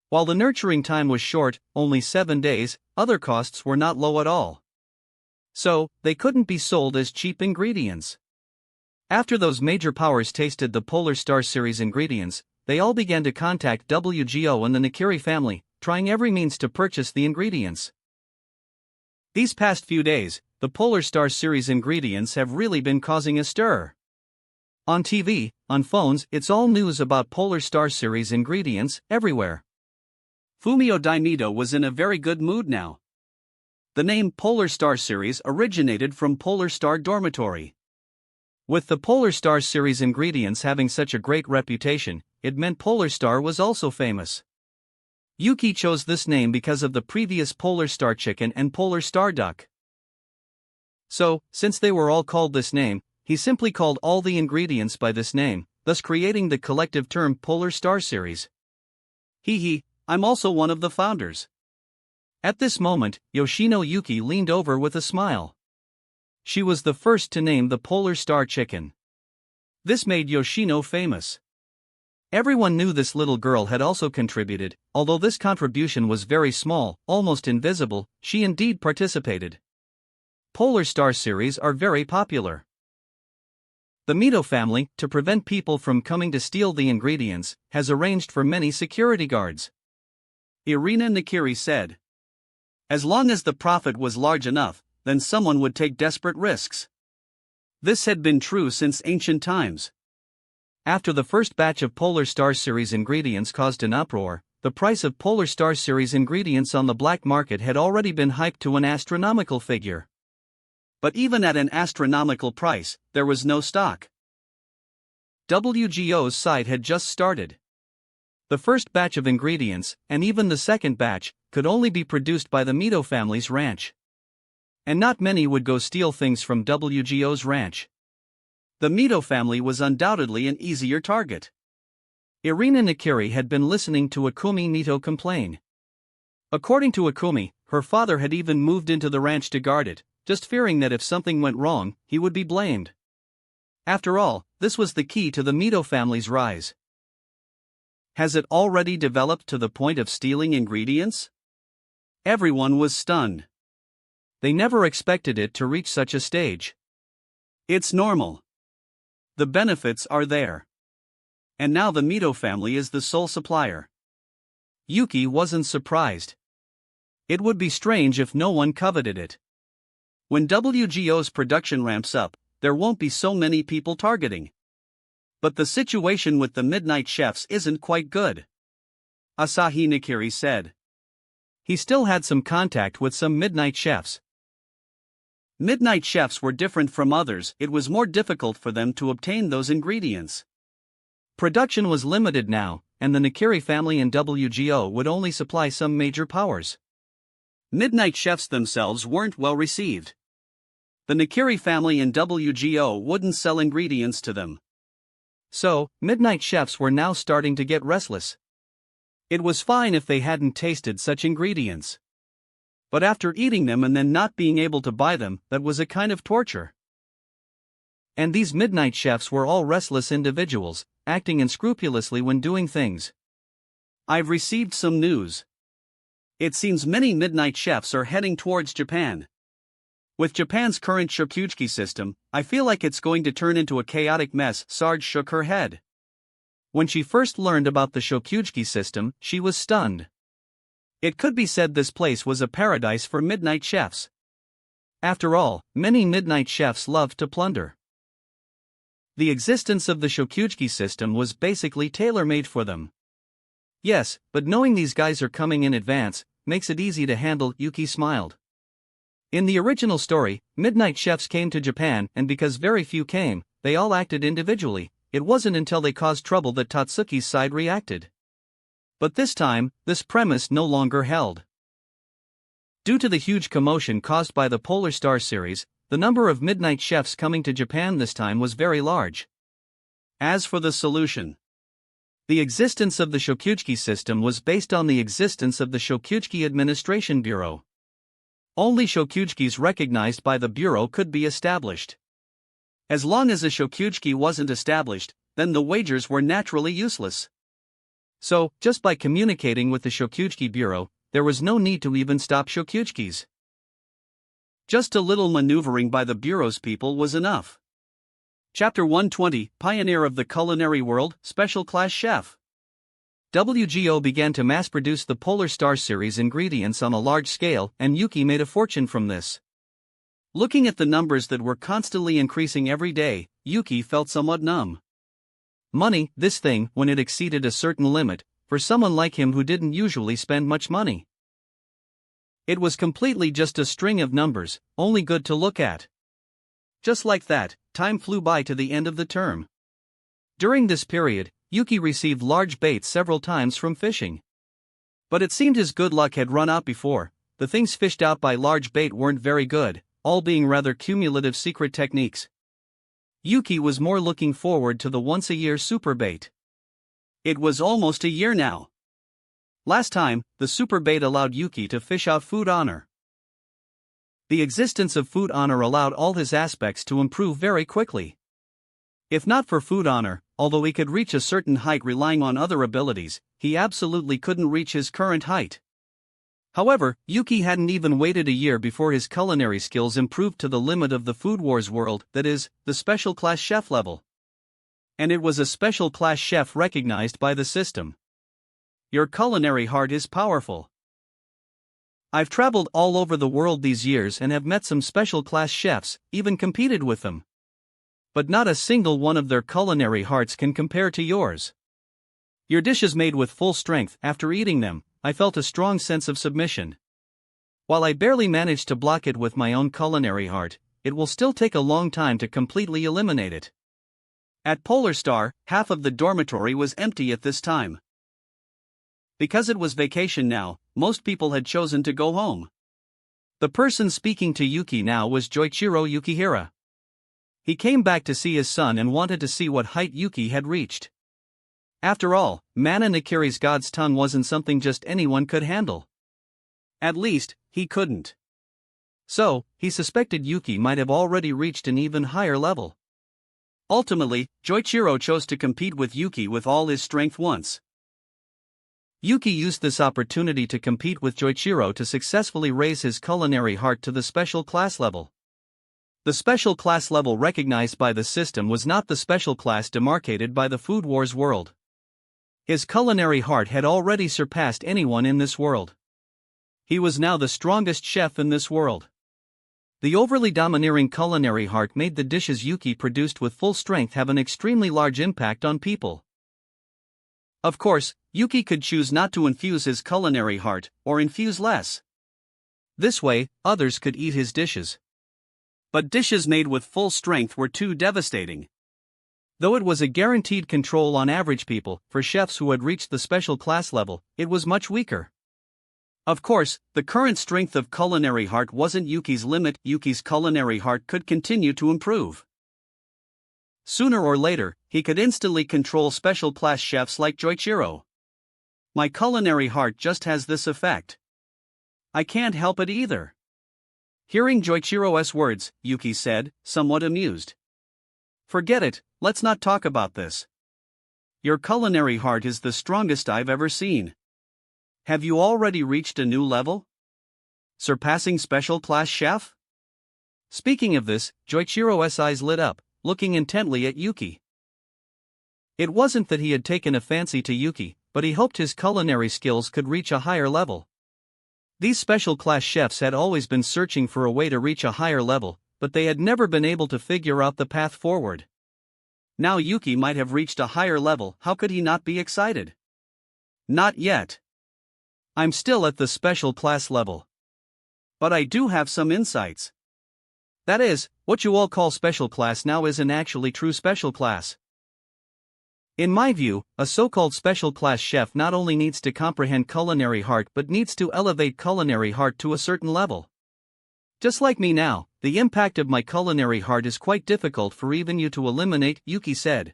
While the nurturing time was short, only 7 days, other costs were not low at all. So, they couldn't be sold as cheap ingredients. After those major powers tasted the Polar Star series ingredients, they all began to contact WGO and the Nakiri family, trying every means to purchase the ingredients. These past few days, the Polar Star series ingredients have really been causing a stir. On TV, on phones, it's all news about Polar Star series ingredients, everywhere. Fumio Daimito was in a very good mood now. The name Polar Star series originated from Polar Star Dormitory. With the Polar Star series ingredients having such a great reputation, it meant Polar Star was also famous. Yuki chose this name because of the previous Polar Star chicken and Polar Star duck. So, since they were all called this name, he simply called all the ingredients by this name, thus creating the collective term Polar Star series. I'm also one of the founders. At this moment, Yoshino Yuki leaned over with a smile. She was the first to name the Polar Star chicken. This made Yoshino famous. Everyone knew this little girl had also contributed, although this contribution was very small, almost invisible. She indeed participated. Polar Star series are very popular. The Mito family, to prevent people from coming to steal the ingredients, has arranged for many security guards. Irina Nakiri said. As long as the profit was large enough, then someone would take desperate risks. This had been true since ancient times. After the first batch of Polar Star series ingredients caused an uproar, the price of Polar Star series ingredients on the black market had already been hyped to an astronomical figure. But even at an astronomical price, there was no stock. WGO's site had just started. The first batch of ingredients, and even the second batch, could only be produced by the Mito family's ranch. And not many would go steal things from WGO's ranch. The Mito family was undoubtedly an easier target. Irina Nakiri had been listening to Akumi Mito complain. According to Akumi, her father had even moved into the ranch to guard it, just fearing that if something went wrong, he would be blamed. After all, this was the key to the Mito family's rise. Has it already developed to the point of stealing ingredients? Everyone was stunned. They never expected it to reach such a stage. It's normal. The benefits are there. And now the Mito family is the sole supplier. Yuki wasn't surprised. It would be strange if no one coveted it. When WGO's production ramps up, there won't be so many people targeting. But the situation with the midnight chefs isn't quite good. Asahi Nakiri said. He still had some contact with some midnight chefs. Midnight chefs were different from others. It was more difficult for them to obtain those ingredients. Production was limited now, and the Nakiri family and WGO would only supply some major powers. Midnight chefs themselves weren't well received. The Nakiri family and WGO wouldn't sell ingredients to them. So, midnight chefs were now starting to get restless. It was fine if they hadn't tasted such ingredients. But after eating them and then not being able to buy them, that was a kind of torture. And these midnight chefs were all restless individuals, acting unscrupulously when doing things. I've received some news. It seems many midnight chefs are heading towards Japan. With Japan's current Shokuchiki system, I feel like it's going to turn into a chaotic mess. Sarge shook her head. When she first learned about the Shokuchiki system, she was stunned. It could be said this place was a paradise for midnight chefs. After all, many midnight chefs loved to plunder. The existence of the Shokuchiki system was basically tailor-made for them. Yes, but knowing these guys are coming in advance makes it easy to handle. Yuki smiled. In the original story, midnight chefs came to Japan, and because very few came, they all acted individually. It wasn't until they caused trouble that Tatsuki's side reacted. But this time, this premise no longer held. Due to the huge commotion caused by the Polar Star series, the number of midnight chefs coming to Japan this time was very large. As for the solution, the existence of the Shokuchiki system was based on the existence of the Shokuchiki Administration Bureau. Only Shokuchikis recognized by the Bureau could be established. As long as a Shokuchiki wasn't established, then the wagers were naturally useless. So, just by communicating with the Shokuchiki Bureau, there was no need to even stop Shokuchikis. Just a little maneuvering by the Bureau's people was enough. Chapter 120, Pioneer of the Culinary World, Special Class Chef. WGO began to mass-produce the Polar Star series ingredients on a large scale, and Yuki made a fortune from this. Looking at the numbers that were constantly increasing every day, Yuki felt somewhat numb. Money, this thing, when it exceeded a certain limit, for someone like him who didn't usually spend much money. It was completely just a string of numbers, only good to look at. Just like that, time flew by to the end of the term. During this period, Yuki received large baits several times from fishing. But it seemed his good luck had run out before. The things fished out by large bait weren't very good, all being rather cumulative secret techniques. Yuki was more looking forward to the once-a-year super bait. It was almost a year now. Last time, the super bait allowed Yuki to fish out Food Honor. The existence of Food Honor allowed all his aspects to improve very quickly. If not for Food Honor, although he could reach a certain height relying on other abilities, he absolutely couldn't reach his current height. However, Yuki hadn't even waited a year before his culinary skills improved to the limit of the Food Wars world, that is, the special class chef level. And it was a special class chef recognized by the system. Your culinary heart is powerful. I've traveled all over the world these years and have met some special class chefs, even competed with them. But not a single one of their culinary hearts can compare to yours. Your dishes made with full strength. After eating them, I felt a strong sense of submission. While I barely managed to block it with my own culinary heart, it will still take a long time to completely eliminate it. At Polar Star, half of the dormitory was empty at this time. Because it was vacation now, most people had chosen to go home. The person speaking to Yuki now was Joichiro Yukihira. He came back to see his son and wanted to see what height Yuki had reached. After all, Mana Nakiri's God's tongue wasn't something just anyone could handle. At least, he couldn't. So, he suspected Yuki might have already reached an even higher level. Ultimately, Joichiro chose to compete with Yuki with all his strength once. Yuki used this opportunity to compete with Joichiro to successfully raise his culinary heart to the special class level. The special class level recognized by the system was not the special class demarcated by the Food Wars world. His culinary heart had already surpassed anyone in this world. He was now the strongest chef in this world. The overly domineering culinary heart made the dishes Yuki produced with full strength have an extremely large impact on people. Of course, Yuki could choose not to infuse his culinary heart, or infuse less. This way, others could eat his dishes. But dishes made with full strength were too devastating. Though it was a guaranteed control on average people, for chefs who had reached the special class level, it was much weaker. Of course, the current strength of culinary heart wasn't Yuki's limit. Yuki's culinary heart could continue to improve. Sooner or later, he could instantly control special class chefs like Joichiro. My culinary heart just has this effect. I can't help it either. Hearing Joichiro's words, Yuki said, somewhat amused. Forget it, let's not talk about this. Your culinary heart is the strongest I've ever seen. Have you already reached a new level? Surpassing special class chef? Speaking of this, Joichiro's eyes lit up, looking intently at Yuki. It wasn't that he had taken a fancy to Yuki, but he hoped his culinary skills could reach a higher level. These special class chefs had always been searching for a way to reach a higher level, but they had never been able to figure out the path forward. Now Yuki might have reached a higher level. How could he not be excited? Not yet. I'm still at the special class level. But I do have some insights. That is, what you all call special class now isn't actually true special class. In my view, a so-called special class chef not only needs to comprehend culinary heart but needs to elevate culinary heart to a certain level. Just like me now, the impact of my culinary heart is quite difficult for even you to eliminate, Yuki said.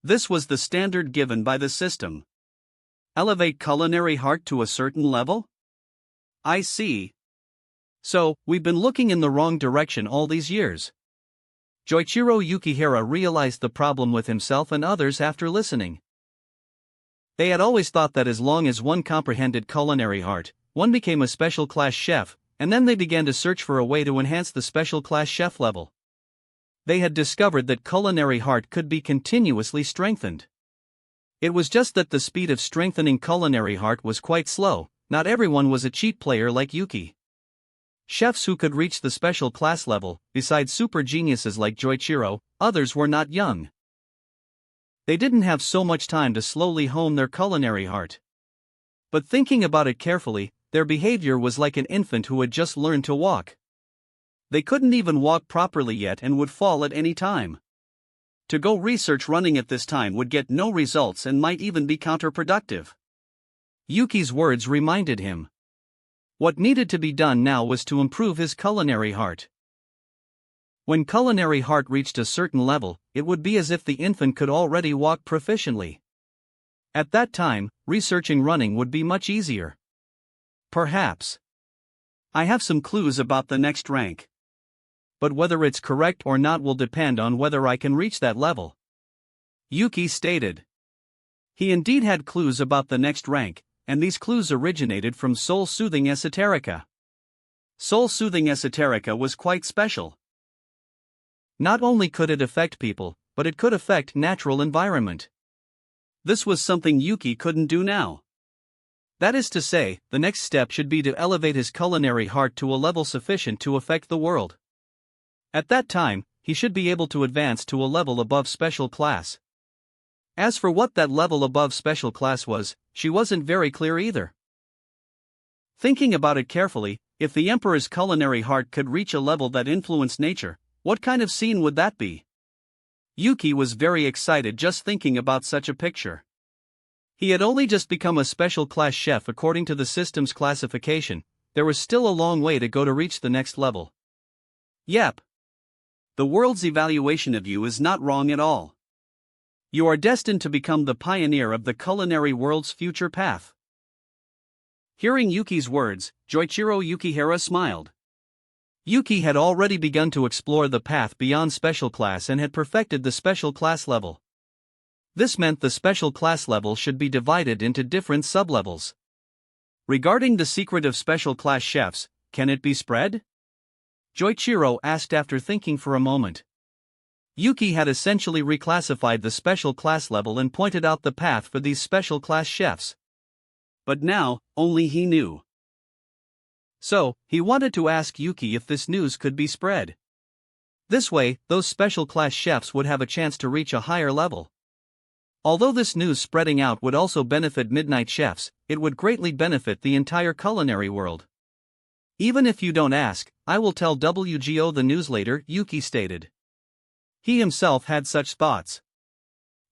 This was the standard given by the system. Elevate culinary heart to a certain level? I see. So, we've been looking in the wrong direction all these years. Joichiro Yukihira realized the problem with himself and others after listening. They had always thought that as long as one comprehended culinary heart, one became a special class chef, and then they began to search for a way to enhance the special class chef level. They had discovered that culinary heart could be continuously strengthened. It was just that the speed of strengthening culinary heart was quite slow. Not everyone was a cheat player like Yuki. Chefs who could reach the special class level, besides super geniuses like Joichiro, others were not young. They didn't have so much time to slowly hone their culinary heart. But thinking about it carefully, their behavior was like an infant who had just learned to walk. They couldn't even walk properly yet and would fall at any time. To go research running at this time would get no results and might even be counterproductive. Yuki's words reminded him. What needed to be done now was to improve his culinary heart. When culinary heart reached a certain level, it would be as if the infant could already walk proficiently. At that time, researching running would be much easier. Perhaps. I have some clues about the next rank. But whether it's correct or not will depend on whether I can reach that level. Yuki stated. He indeed had clues about the next rank, and these clues originated from soul-soothing esoterica. Soul-soothing esoterica was quite special. Not only could it affect people, but it could affect natural environment. This was something Yuki couldn't do now. That is to say, the next step should be to elevate his culinary heart to a level sufficient to affect the world. At that time, he should be able to advance to a level above special class. As for what that level above special class was, she wasn't very clear either. Thinking about it carefully, if the Emperor's culinary heart could reach a level that influenced nature, what kind of scene would that be? Yuki was very excited just thinking about such a picture. He had only just become a special class chef according to the system's classification. There was still a long way to go to reach the next level. Yep. The world's evaluation of you is not wrong at all. You are destined to become the pioneer of the culinary world's future path. Hearing Yuki's words, Joichiro Yukihira smiled. Yuki had already begun to explore the path beyond special class and had perfected the special class level. This meant the special class level should be divided into different sublevels. Regarding the secret of special class chefs, can it be spread? Joichiro asked after thinking for a moment. Yuki had essentially reclassified the special class level and pointed out the path for these special class chefs. But now, only he knew. So, he wanted to ask Yuki if this news could be spread. This way, those special class chefs would have a chance to reach a higher level. Although this news spreading out would also benefit midnight chefs, it would greatly benefit the entire culinary world. Even if you don't ask, I will tell WGO the news later, Yuki stated. He himself had such thoughts.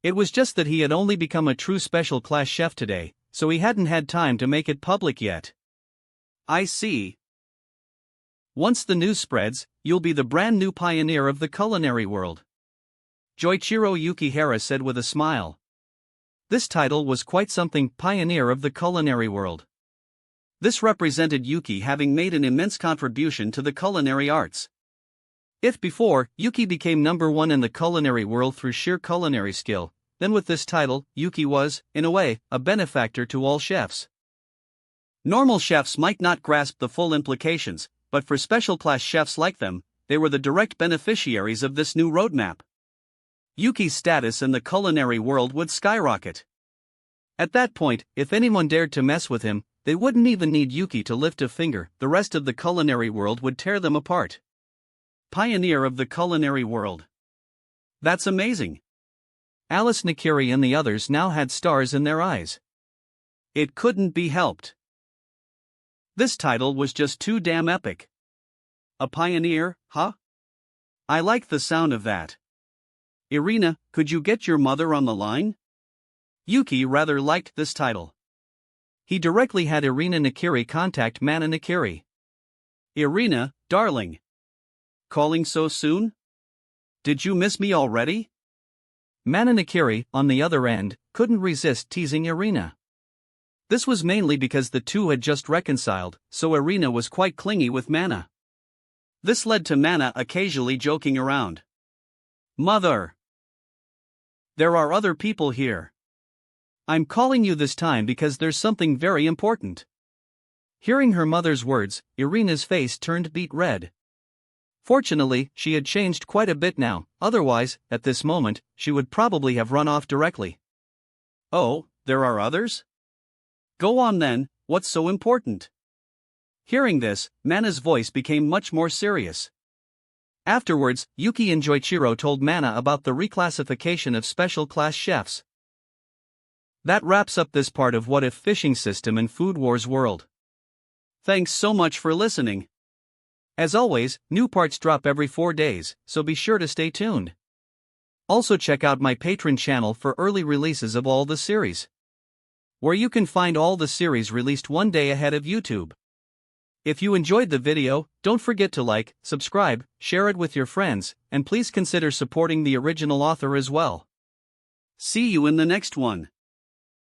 It was just that he had only become a true special class chef today, so he hadn't had time to make it public yet. I see. Once the news spreads, you'll be the brand new pioneer of the culinary world. Joichiro Yukihira said with a smile. This title was quite something, pioneer of the culinary world. This represented Yuki having made an immense contribution to the culinary arts. If before, Yuki became number one in the culinary world through sheer culinary skill, then with this title, Yuki was, in a way, a benefactor to all chefs. Normal chefs might not grasp the full implications, but for special class chefs like them, they were the direct beneficiaries of this new roadmap. Yuki's status in the culinary world would skyrocket. At that point, if anyone dared to mess with him, they wouldn't even need Yuki to lift a finger, the rest of the culinary world would tear them apart. Pioneer of the culinary world. That's amazing. Alice Nakiri and the others now had stars in their eyes. It couldn't be helped. This title was just too damn epic. A pioneer, huh? I like the sound of that. Irina, could you get your mother on the line? Yuki rather liked this title. He directly had Irina Nakiri contact Mana Nakiri. Irina, darling. Calling so soon? Did you miss me already? Mana Nakiri, on the other end, couldn't resist teasing Irina. This was mainly because the two had just reconciled, so Irina was quite clingy with Mana. This led to Mana occasionally joking around. Mother! There are other people here. I'm calling you this time because there's something very important. Hearing her mother's words, Irina's face turned beet red. Fortunately, she had changed quite a bit now, otherwise, at this moment, she would probably have run off directly. Oh, there are others? Go on then, what's so important? Hearing this, Mana's voice became much more serious. Afterwards, Yuki and Joichiro told Mana about the reclassification of special class chefs. That wraps up this part of What If Fishing System in Food Wars World. Thanks so much for listening. As always, new parts drop every 4 days, so be sure to stay tuned. Also check out my Patreon channel for early releases of all the series, where you can find all the series released one day ahead of YouTube. If you enjoyed the video, don't forget to like, subscribe, share it with your friends, and please consider supporting the original author as well. See you in the next one.